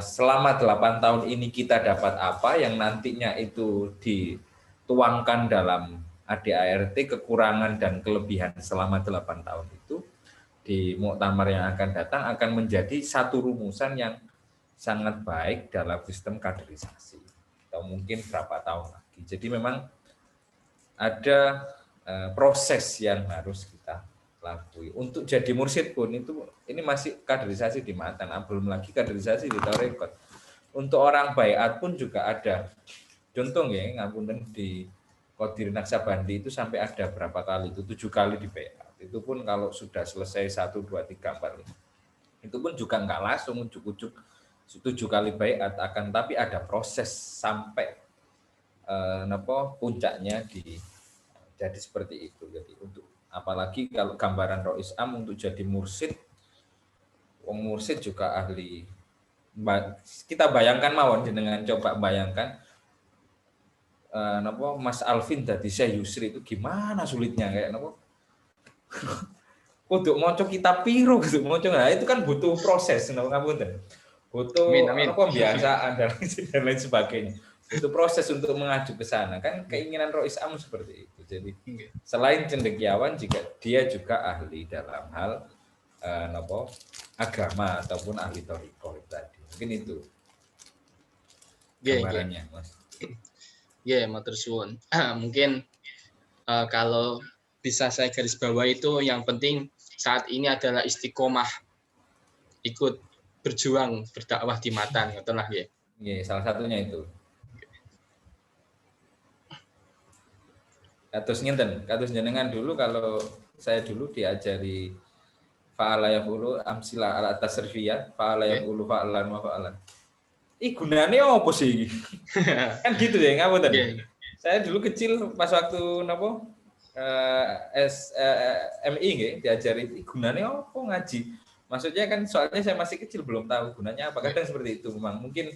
selama 8 tahun ini kita dapat apa yang nantinya itu dituangkan dalam ADART, kekurangan dan kelebihan selama 8 tahun itu di muktamar yang akan datang akan menjadi satu rumusan yang sangat baik dalam sistem kaderisasi, atau mungkin berapa tahun lagi. Jadi memang ada proses yang harus kita lakui. Untuk jadi mursyid pun ini masih kaderisasi di matan, belum lagi kaderisasi di Thariqah. Untuk orang baiat pun juga ada. Contoh ya, ngapunten di Qadir Naksabandi itu sampai ada berapa kali itu 7 kali di baiat. Itu pun kalau sudah selesai 1, 2, 3, 4 itu pun juga nggak langsung ujuk-ujuk 7 kali baiat akan, tapi ada proses sampai puncaknya jadi seperti itu. Jadi untuk apalagi kalau gambaran Rois Am untuk jadi mursyid, wong mursyid juga ahli. Kita bayangkan mawon jenengan coba bayangkan Mas Alvin dari Syekh Yusri itu gimana sulitnya kayak kudu maca kitab piro gitu maca. Nah, itu kan butuh proses ngapunten. Butuh pembiasaan dan lain sebagainya. Itu proses untuk mengacu ke sana, kan keinginan Rois Am seperti itu. Jadi selain cendekiawan jika dia juga ahli dalam hal agama ataupun ahli thariqah tadi. Mungkin itu gambarannya, Mas.
Matur suwun. Mungkin kalau bisa saya garis bawah itu yang penting saat ini adalah istiqomah, ikut berjuang berdakwah di matan, ngoten lah nggih.
Nggih, salah satunya itu. Kados ngenten, kados jenengan dulu kalau saya dulu diajari fa'ala yaqulu amsila ala tasrifiyah, fa'ala yaqulu fa'alan wa fa'alan. Gunane opo sih? Kan gitu ya, ngapunten. Saya dulu kecil pas waktu MI nggih diajari gunane opo ngaji. Maksudnya kan soalnya saya masih kecil belum tahu gunanya apa. Kadang seperti itu memang mungkin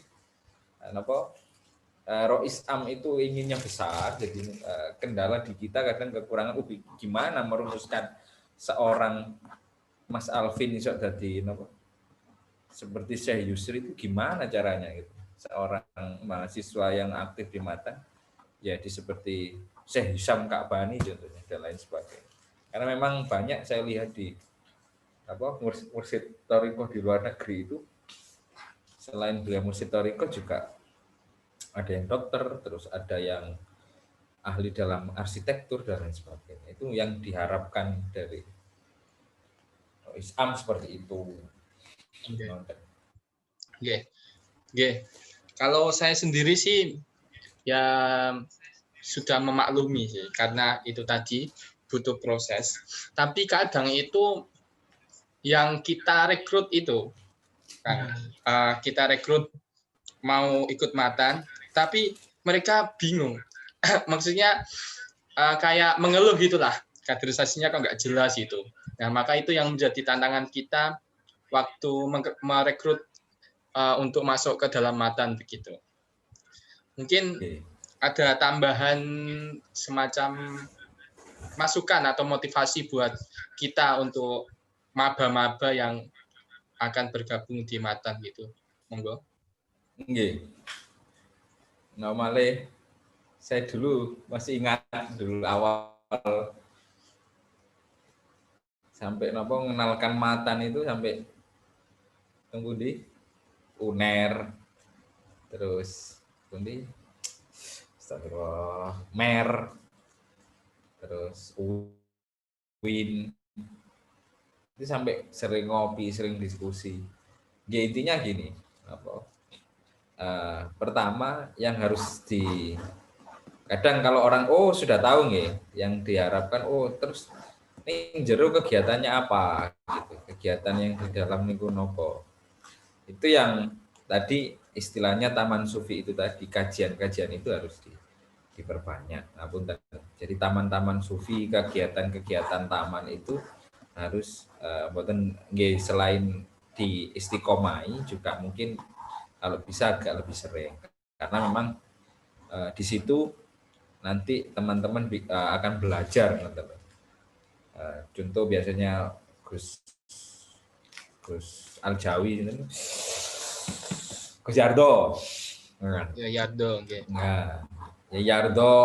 Rois Am itu inginnya besar, jadi kendala di kita kadang kekurangan gimana merumuskan seorang Mas Alvin iso dadi seperti Syekh Yusri itu gimana caranya gitu. Seorang mahasiswa yang aktif di matan jadi seperti Syekh Hisham Ka'bani contohnya dan lain sebagainya. Karena memang banyak saya lihat di mursid Thariqah di luar negeri itu, selain beliau mursid Thariqah juga ada yang dokter, terus ada yang ahli dalam arsitektur dan lain sebagainya. Itu yang diharapkan dari Islam seperti itu.
Oke. Oke. Kalau saya sendiri sih ya sudah memaklumi sih, karena itu tadi butuh proses. Tapi kadang itu yang kita rekrut itu kan, kita rekrut mau ikut matan, tapi mereka bingung. Maksudnya kayak mengeluh gitulah, kaderisasinya kok nggak jelas itu. Nah, maka itu yang menjadi tantangan kita waktu merekrut untuk masuk ke dalam matan begitu. Mungkin ada tambahan semacam masukan atau motivasi buat kita untuk maba-maba yang akan bergabung di matan gitu. Monggo.
Nggih. Normale saya dulu masih ingat dulu awal sampai mengenalkan matan itu sampai tunggu di UNER, terus di Astagfirullah, MER, terus UIN, itu sampai sering ngopi, sering diskusi. Ya, intinya gini, pertama yang harus kadang kalau orang sudah tahu nggih, yang diharapkan terus ini jero kegiatannya apa gitu, kegiatan yang di dalam niku nopo. Itu yang tadi istilahnya taman sufi itu tadi, kajian-kajian itu harus diperbanyak. Jadi taman-taman sufi, kegiatan-kegiatan taman itu harus selain di istiqomai juga mungkin kalau bisa agak lebih sering, karena memang di situ nanti teman-teman akan belajar. Contoh biasanya Gus Al-Jawi, Gus Yardo.
Ya Yardo, oke.
Nah, ya Yardo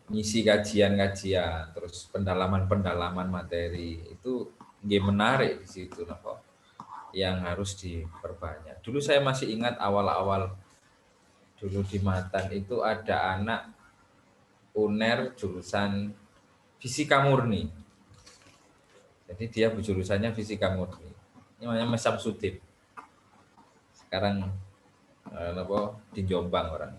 ngisi kajian-kajian, terus pendalaman materi itu menarik di situ yang harus diperbanyak. Dulu saya masih ingat awal-awal dulu di Matan itu ada anak UNER jurusan fisika murni. Jadi dia jurusannya fisika murni. Ini namanya Mas Samsudin. Sekarang di Jombang orang.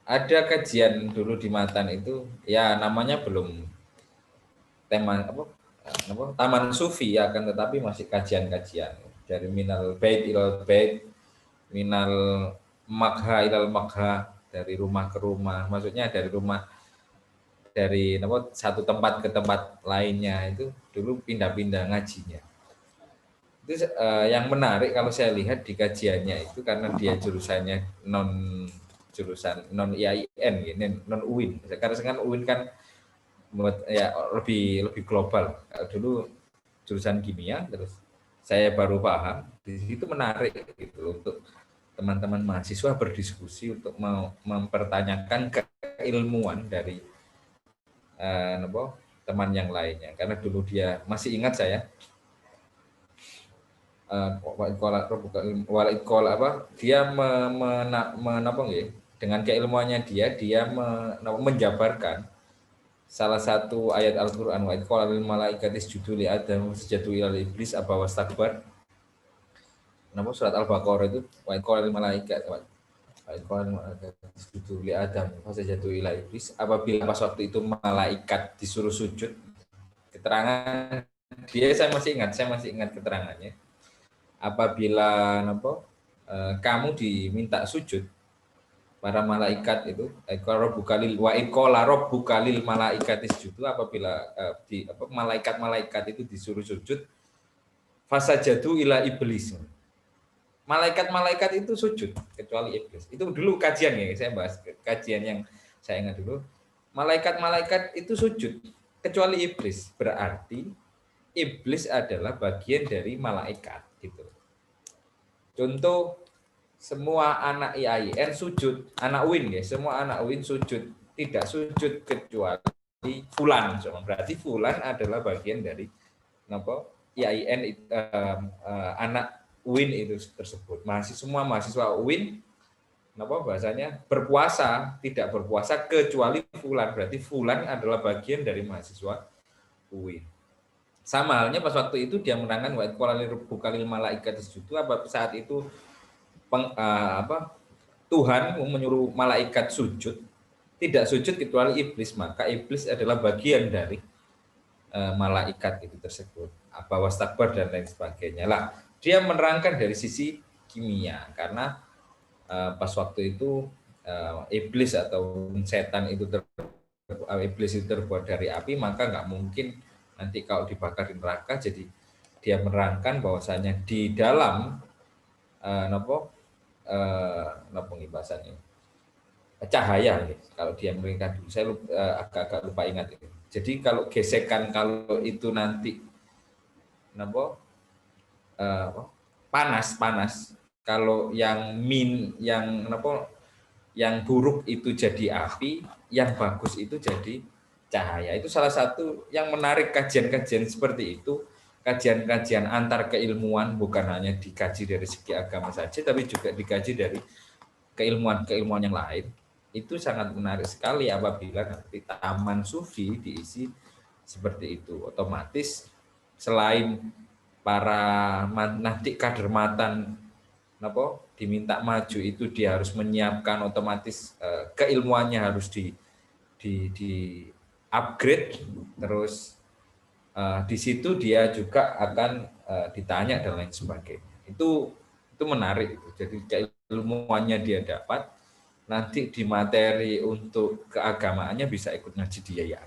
Ada kajian dulu di Matan itu, ya namanya belum Taman Sufi ya, kan, tetapi masih kajian-kajian dari minal bait ilal bait, minal magha ilal magha, dari rumah ke rumah, maksudnya dari satu tempat ke tempat lainnya, itu dulu pindah-pindah ngajinya. Itu yang menarik kalau saya lihat di kajiannya itu, karena dia jurusannya non IAIN, non UIN. Sekarang UIN kan ya lebih global. Dulu jurusan kimia, terus saya baru paham di situ menarik gitu untuk teman-teman mahasiswa berdiskusi untuk mempertanyakan keilmuan dari teman yang lainnya. Karena dulu dia masih ingat saya dia dengan keilmuannya dia menjabarkan salah satu ayat Al-Qur'an, wa qala lil malaikati isjudu li adam wasjadu ila iblis aba wastakbar. Surat Al-Baqarah itu wa qala lil malaikati isjudu li adam wasjadu ila iblis, apabila pas waktu itu malaikat disuruh sujud. Keterangan dia saya masih ingat keterangannya. Apabila kamu diminta sujud, para malaikat itu rabbuka lil malaikati isjudu, apabila malaikat-malaikat itu disuruh sujud, fasajadu ila iblis. Malaikat-malaikat itu sujud kecuali iblis. Itu dulu kajian ya, saya bahas kajian yang saya ingat dulu. Malaikat-malaikat itu sujud kecuali iblis. Berarti iblis adalah bagian dari malaikat gitu. Contoh semua anak IAIN sujud, anak UIN ya, semua anak UIN sujud, tidak sujud kecuali Fulan. Berarti Fulan adalah bagian dari apa IAIN anak UIN itu tersebut. Semua mahasiswa UIN bahasanya berpuasa, tidak berpuasa kecuali Fulan. Berarti Fulan adalah bagian dari mahasiswa UIN. Sama halnya pas waktu itu dia menerangkan wa qala lil malaikati isjudu, saat itu Tuhan menyuruh malaikat sujud, tidak sujud kecuali iblis, maka iblis adalah bagian dari malaikat itu tersebut, wastakbar dan lain sebagainya lah. Dia menerangkan dari sisi kimia, karena pas waktu itu iblis atau setan itu iblis itu terbuat dari api, maka nggak mungkin nanti kalau dibakar di neraka. Jadi dia menerangkan bahwasanya di dalam bahasanya cahaya, kalau dia meringkat dulu, saya agak lupa ingat itu. Jadi kalau gesekan, kalau itu nanti panas, kalau yang buruk itu jadi api, yang bagus itu jadi cahaya. Itu salah satu yang menarik kajian-kajian seperti itu, kajian-kajian antar keilmuan, bukan hanya dikaji dari segi agama saja, tapi juga dikaji dari keilmuan-keilmuan yang lain. Itu sangat menarik sekali apabila nanti taman sufi diisi seperti itu. Otomatis selain para nanti kader matan diminta maju, itu dia harus menyiapkan, otomatis keilmuannya harus di upgrade, terus di situ dia juga akan ditanya dan lain sebagainya. Itu menarik. Jadi keilmuannya dia dapat, nanti di materi untuk keagamaannya bisa ikut ngaji dia ya.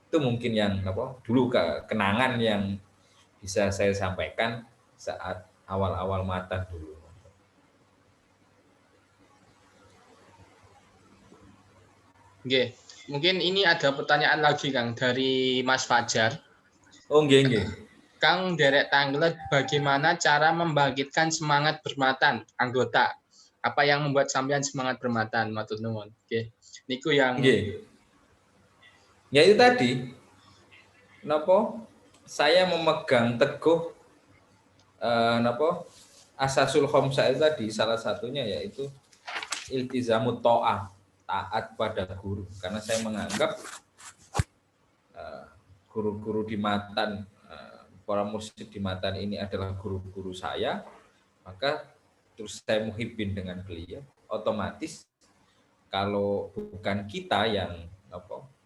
Itu mungkin yang dulu kenangan yang bisa saya sampaikan saat awal-awal matan dulu.
Oke, mungkin ini ada pertanyaan lagi Kang dari Mas Fajar.
Oh nggih.
Kang derek tanglet, bagaimana cara membangkitkan semangat bermatan anggota? Apa yang membuat sampean semangat bermatan? Matur nuwun. Oke. Niku yang
ya itu tadi. Saya memegang teguh asasul khamsah itu tadi, salah satunya yaitu iltizamut ta'ah, taat pada guru. Karena saya menganggap guru-guru di matan, para mursyid di matan ini adalah guru-guru saya, maka terus saya muhibbin dengan beliau. Otomatis kalau bukan kita yang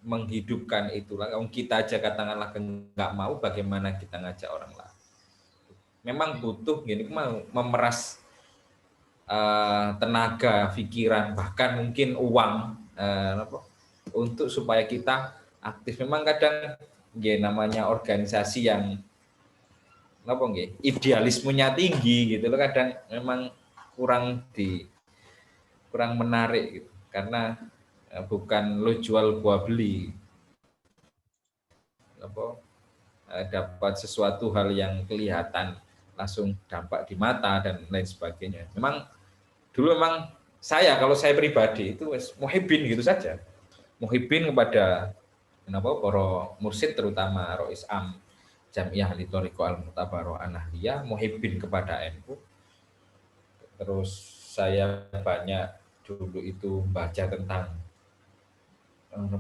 menghidupkan itulah, kalau kita aja katakanlah nggak mau, bagaimana kita ngajak orang lain. Memang butuh memeras tenaga, pikiran, bahkan mungkin uang untuk supaya kita aktif. Memang kadang namanya organisasi yang idealismenya tinggi gitu loh, kadang memang kurang menarik gitu, karena bukan lo jual gua beli, dapat sesuatu hal yang kelihatan langsung dampak di mata dan lain sebagainya. Memang saya, kalau saya pribadi itu muhibbin gitu saja, muhibbin kepada para mursyid, terutama Rois Am Jamiah Ahli Thoriqah Al-Mu'tabaroh An-Nahliyah, muhibbin kepada NU. Terus saya banyak dulu itu baca tentang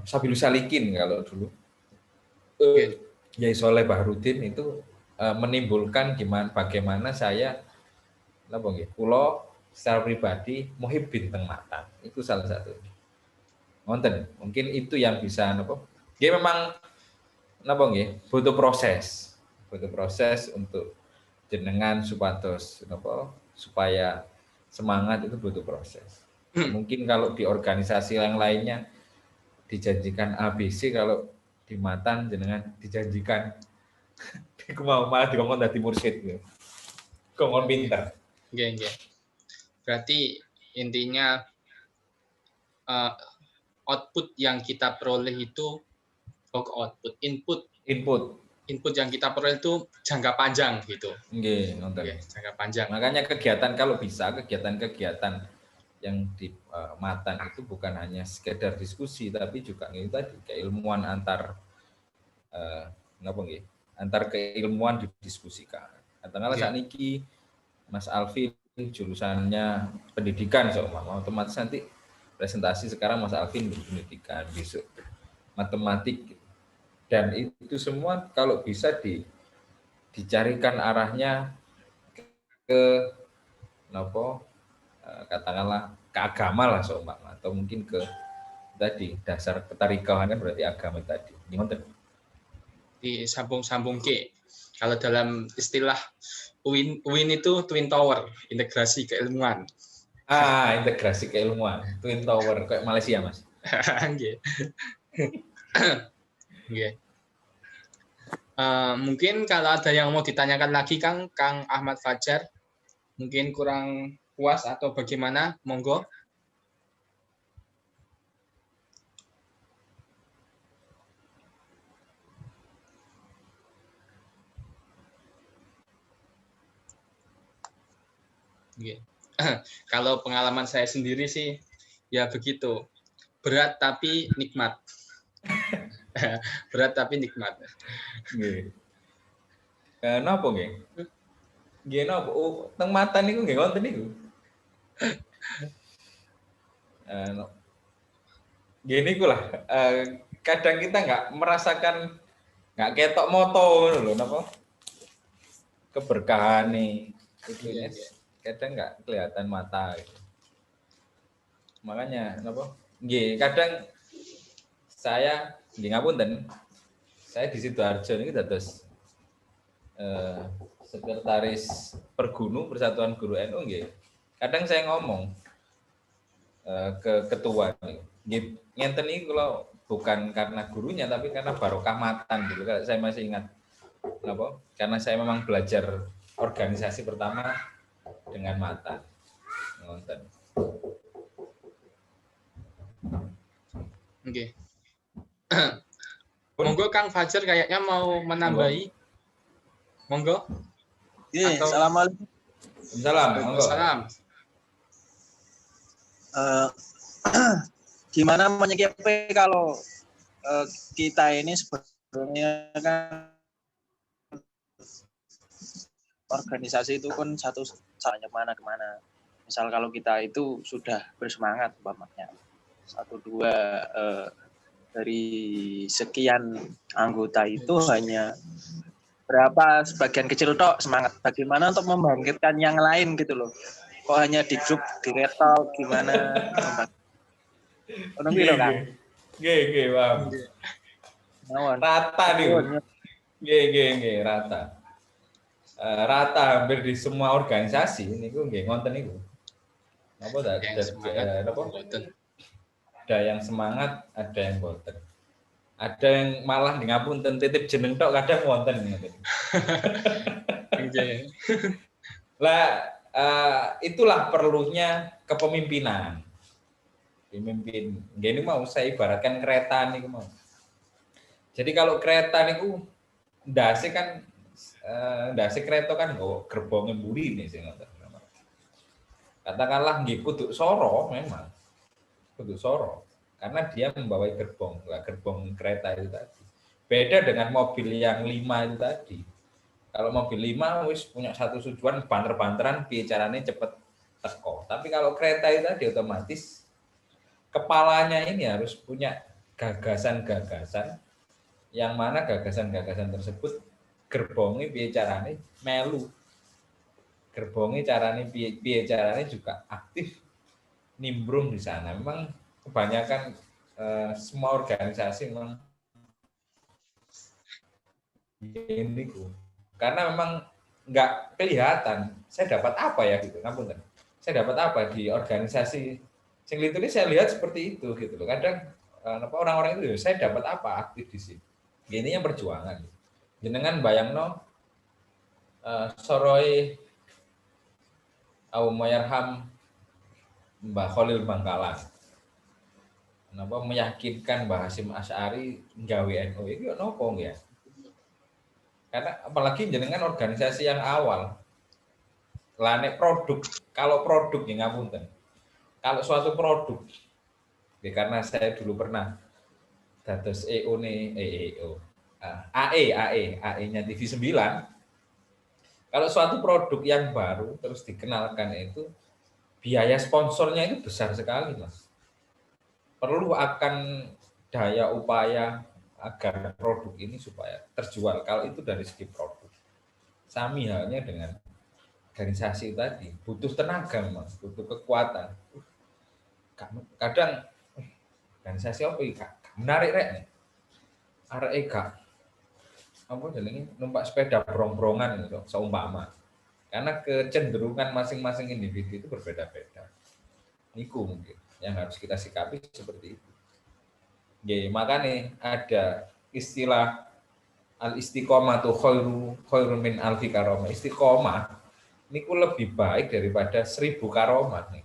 Sabilus Salikin, kalau dulu Yai Soleh Bahrudin itu menimbulkan bagaimana saya pulau secara pribadi muhibbin teng matan. Itu salah satu. Mungkin itu yang bisa dia memang butuh proses untuk jenengan supados supaya semangat, itu butuh proses. Mungkin kalau di organisasi yang lainnya dijanjikan ABC, kalau di matan jenengan dijanjikan malah dikongkon dadi mursyid gitu. Kongkon pinter.
Nggih. Berarti intinya output yang kita peroleh itu input input yang kita peroleh itu jangka panjang gitu.
Nggih, ngoten.
Oke, jangka panjang.
Makanya kegiatan kalau bisa kegiatan-kegiatan yang di matan itu bukan hanya sekedar diskusi tapi juga itu tadi keilmuan antar napa nggih? Antar keilmuan didiskusikan. Katakanlah
Oke.
saat niki Mas Alvin jurusannya pendidikan soalnya otomatis nanti presentasi sekarang Mas Alvin pendidikan, besok matematik gitu. Dan itu semua kalau bisa dicarikan arahnya ke nopo katakanlah ke agama lah seumpama atau mungkin ke tadi dasar ketarikawan kan berarti agama tadi. Gimana?
Disambung-sambung ke. Kalau dalam istilah UIN itu Twin Tower, integrasi keilmuan.
Integrasi keilmuan, Twin Tower kayak Malaysia, Mas.
Nggih. Nggih. Mungkin kalau ada yang mau ditanyakan lagi Kang Ahmad Fajar, mungkin kurang puas atau bagaimana, monggo. Kalau pengalaman saya sendiri sih ya begitu, berat tapi nikmat. Berat tapi nikmat.
Nggih. Napa nggih? Nggih napa? Teng matan niku nggih wonten niku. Nggih niku lah. Kadang kita nggak merasakan nggak ketok moto ngono lho napa? Keberkahan itu kadang nggak kelihatan mata gitu. Makanya napa? Nggih, kadang saya nggih ngapunten. Saya di Sidoarjo ini dados sekretaris Pergunu Persatuan Guru NU nggih. Kadang saya ngomong ke ketua nggih ngenten iki kalau bukan karena gurunya tapi karena barokah matan gitu. Saya masih ingat napa? Karena saya memang belajar organisasi pertama dengan matan. Ngoten.
Oke. Monggo Kang Fajar kayaknya mau menambahi. Monggo.
Iya, assalamualaikum.
Waalaikumsalam.
Gimana menyikapi kalau kita ini sebenarnya kan organisasi itu kan satu caranya kemana. Misal kalau kita itu sudah bersemangat umpamanya 1-2 dari sekian anggota itu hanya berapa sebagian kecil tok semangat. Bagaimana untuk membangkitkan yang lain gitu loh. Kok hanya di grup di retol gimana? Ono piro kan?
Nggih, paham. Rata nih. Nggih, rata. Rata hampir di semua organisasi niku nggih ngonten niku. Napa ada yang semangat, ada yang boten. Ada yang malah di ngapunten titip jeneng tok kadang wonten ngene. Lah itulah perlunya kepemimpinan. Pemimpin. Ini mau saya ibaratkan kereta niku mau. Jadi kalau kereta niku ndase kan ndase kereta kan nggo gerbonge mburi nih sing ngoten. Katakanlah nggih kudu soro memang. Kudu soro karena dia membawa gerbong kereta itu tadi. Beda dengan mobil yang 5 itu tadi. Kalau mobil 5 wis punya satu tujuan banter-banteran piye carane cepet teko. Tapi kalau kereta itu tadi otomatis kepalanya ini harus punya gagasan-gagasan yang mana gagasan-gagasan tersebut gerbongnya piye carane melu. Gerbongnya carane piye carane juga aktif nimbrung di sana. Memang kebanyakan semua organisasi memang ini karena memang nggak kelihatan saya dapat apa ya gitu, ngapunten. Saya dapat apa di organisasi sing itu saya lihat seperti itu gitu loh. Kadang orang-orang itu saya dapat apa aktif di sini. Ini yang perjuangan. Jenengan bayangno soroi Aumayarham Mbah Khalil Bangkalan. Napa meyakinkan Mbah Hasyim Asy'ari nggawe NU iki napa ya? Karena apalagi jenengan organisasi yang awal. Lane produk, kalau produk ya ngapunten. Kalau suatu produk, ya karena saya dulu pernah dados EO nih, EO. AE-nya TV 9. Kalau suatu produk yang baru terus dikenalkan itu biaya sponsornya itu besar sekali, Mas. Perlu akan daya upaya agar produk ini supaya terjual. Kalau itu dari segi produk. Sami halnya dengan organisasi tadi, butuh tenaga, Mas, butuh kekuatan. Kadang organisasi apa iki menarik rek nih. Arek gak apa jenenge numpak sepeda brong-brongan gitu, seumpama. Karena kecenderungan masing-masing individu itu berbeda-beda. Niku mungkin yang harus kita sikapi seperti itu. Ya, makanya ada istilah al-istiqomah tuh khairu min alfi karomah. Istiqomah niku lebih baik daripada 1000 karomah nih.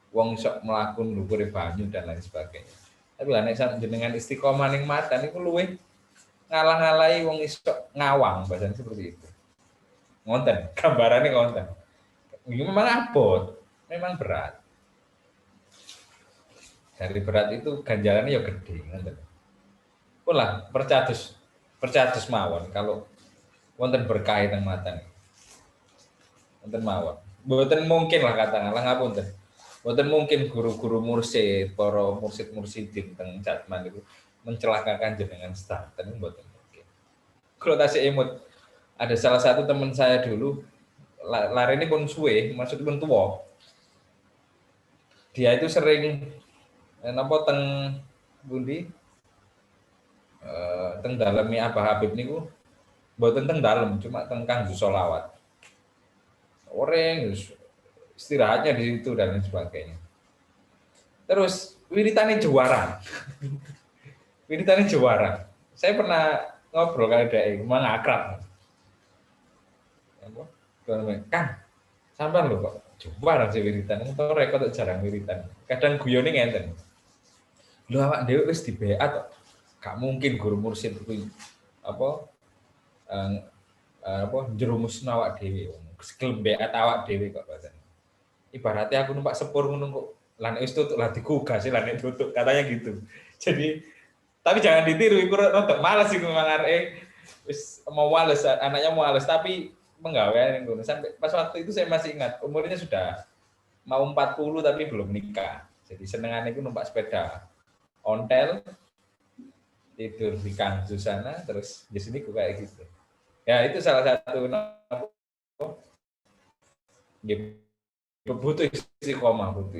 Wong sok melakukan nukuri banyu dan lain sebagainya. Tapi lah nek jenengan istiqomah ning mata niku luwih ngalang-alai wong iso ngawang bahasanya seperti itu. Ngonten, gambarannya ngonten. Ini memang abot, memang berat. Dari berat itu ganjarannya ya gede, ngonten. Pula percatus mawon kalau wonten berkah teng mata nih. Wonten mawon. Mboten mungkin lah katakanlah ngapunten. Mboten mungkin guru-guru mursyid, para mursyid-mursyidin teng Jatman itu mencelakakan jenengan staff, tapi mboten mungkin. Kalau tasih imut, ada salah satu teman saya dulu, lari ini pun suwe, maksudnya pun tua. Dia itu sering napa teng bundi teng dalemi Abah Habib niku mboten teng dalem, cuma teng kanggo sholawat. Orang istirahatnya di situ dan lain sebagainya. Terus wiritane juara. Wiritane juara. Saya pernah ngobrol kali dhek, memang akrab. Kang, sampean lho kok juara sih wiritan. Entar rekod jarang wiritan. Kadang guyone ngenten. Lho awak dhewe wis dibeat kok. Gak mungkin guru mursyid kuwi apa jerumus awak dhewe. Sekel beat awak dhewe kok bahasane. Ibaratnya aku numpak sepur ngono kok lan wis tutuk lah digugah sih lan tutuk katanya gitu. Jadi tapi jangan ditiru iku rodok males iku memang arek wis mau males anaknya mau males tapi penggawean ngono sampai pas waktu itu saya masih ingat umurnya sudah mau 40 tapi belum nikah. Jadi senengannya itu numpak sepeda ontel tidur di kangju sana terus di sini kok kayak gitu. Ya itu salah satu butuh istiqomah, butuh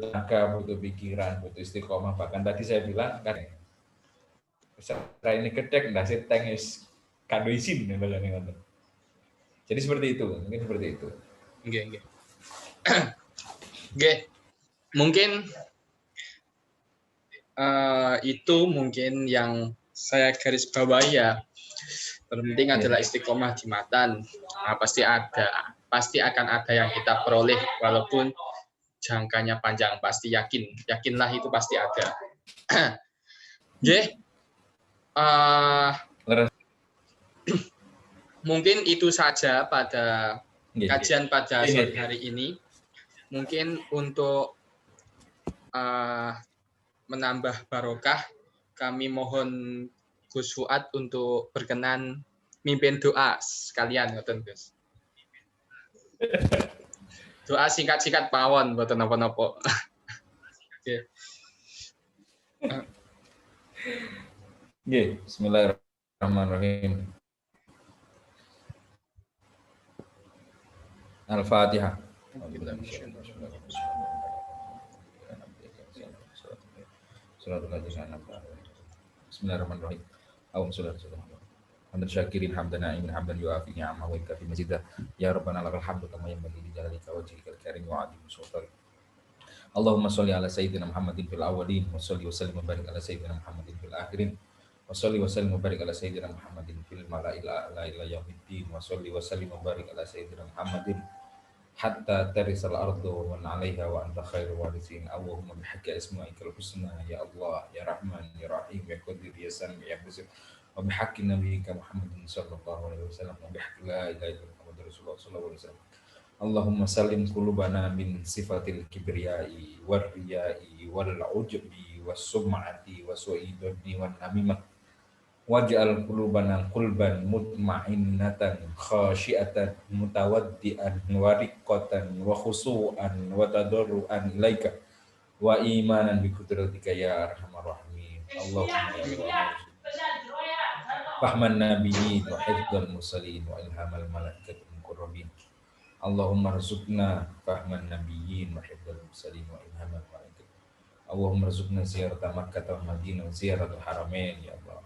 tenaga, butuh pikiran, butuh istiqomah. Bahkan tadi saya bilang kan, setelah ini gedek, ndase tengis kado isin nih bahasanya. Jadi seperti itu, mungkin seperti itu.
Oke. Oke, mungkin itu mungkin yang saya garis bawahi ya. Terpenting adalah istiqomah di matan. Nah, pasti akan ada yang kita peroleh walaupun jangkanya panjang, pasti yakinlah itu pasti ada. Mungkin itu saja pada kajian pada sore hari ini. Mungkin untuk menambah barokah, kami mohon Gus Fuad untuk berkenan mimpin doa sekalian, ngoten Gus. Doa singkat-singkat pawon, mboten napa-napa. Oke.
Nggih, bismillahirrahmanirrahim. Al-Fatihah. Bismillahirrahmanirrahim. Hamdan syakirin hamdan na'imin hamdan yu'afi ni'amah wa yukafi mazidah. Ya Rabbana lakal hamdu kama yanbaghi li jalalika wajhikal karim wa 'azimi sultanik. Allahumma sholli ala sayyidina Muhammadin fil awwalin wa sholli wa sallim wa barik ala sayyidina Muhammadin fil akhirin. Wa sholli wa sallim wa barik ala sayyidina Muhammadin fil mala'il a'la ila yaumiddin. Wa sholli wa sallim wa barik ala sayyidina Muhammadin hatta tarisal ardu wa man 'alaiha wa anta khairul warithin. Allahumma bihaqqi asma'ikal husna ya Allah ya Rahman ya Rahim ya Qadir ya Sami ya Basir. wa bihaqqi nabiyyika Muhammadin sallallahu alaihi wasallam wa bihaqqi la ilaha illa Muhammadur Rasulullah sallallahu alaihi wasallam. Allahumma salim qulubana min sifatil kibriyai war riyai wal ujbi was sum'ati was su'idati wan namimah. Waj'al qulubana qulban mutma'innatan khashi'atan mutawaddi'an wa riqqatan wa khusu'an wa tadarruan ilaika wa imanan bi qudratika ya arhamar rahimin. Allahumma ya Allah. Fahman nabiyyin wa hifdzal mursalin wa ilhamal malaikatil muqarrabin. Allahumma rzuqna fahman nabiyyin wa hifdzal mursalin wa ilhamal malaikatil. Allahumma rzuqna ziyarata Makkah wa Madinah wa ziyaratul haramain ya Allah.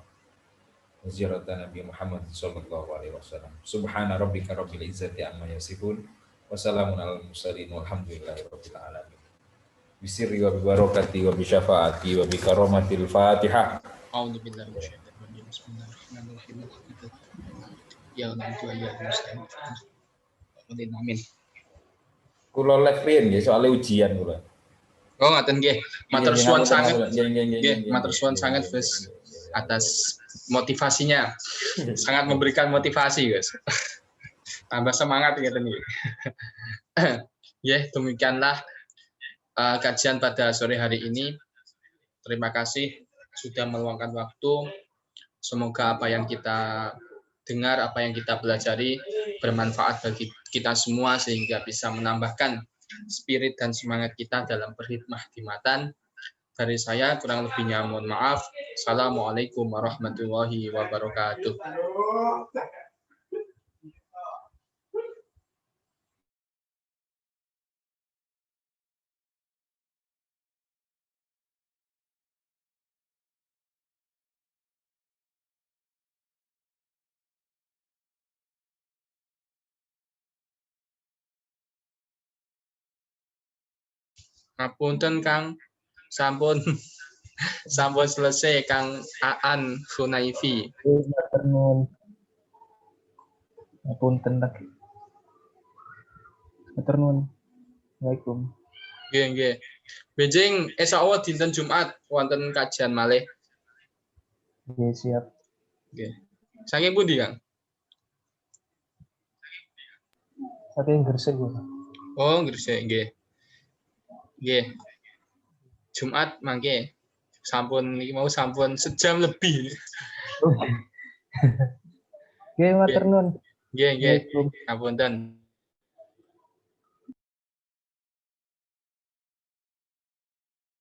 Wa ziyarata Nabi Muhammad sallallahu alaihi wasallam. Subhana rabbika rabbil izzati amma yasifun wa salamun alal mursalin walhamdulillahi rabbil alamin. Bisirri wa bibarakati wa bisyafaati wa bikaromatil Fatihah.
A'udzu billahi minasyaitonir rajim. Bismillahirrahmanirrahim. Ya Allah ya musta'in. Amin.
Kula live riyen nggih soal ujian kula.
Oh ngaten nggih. Matur suwun sanget.
Nggih,
Matur suwun sanget Gus atas motivasinya. Sangat memberikan motivasi, Guys. Tambah semangat ngeten iki. Ya, demikianlah kajian pada sore hari ini. Terima kasih sudah meluangkan waktu. Semoga apa yang kita dengar, apa yang kita pelajari bermanfaat bagi kita semua sehingga bisa menambahkan spirit dan semangat kita dalam berkhidmah khidmatan. Dari saya kurang lebihnya mohon maaf. Assalamualaikum warahmatullahi wabarakatuh. Ngapunten Kang, sampun selesai Kang Aan Hunaifi.
Matur nuwun. Ngapunten lagi. Matur nuwun. Waalaikumsalam.
Nggih, nggih. Benjing esuk awan dinten Jumat wonten kajian malih.
Nggih, siap.
Nggih. Saking pundi, Kang?
Saking Gresik, Bu.
Oh, Gresik nggih. Nggih. Jumat mangke sampun iki mau sampun sejam lebih.
Nggih, matur nuwun.
Nggih, nggih.
Waalaikumsalam.
Ngapunten.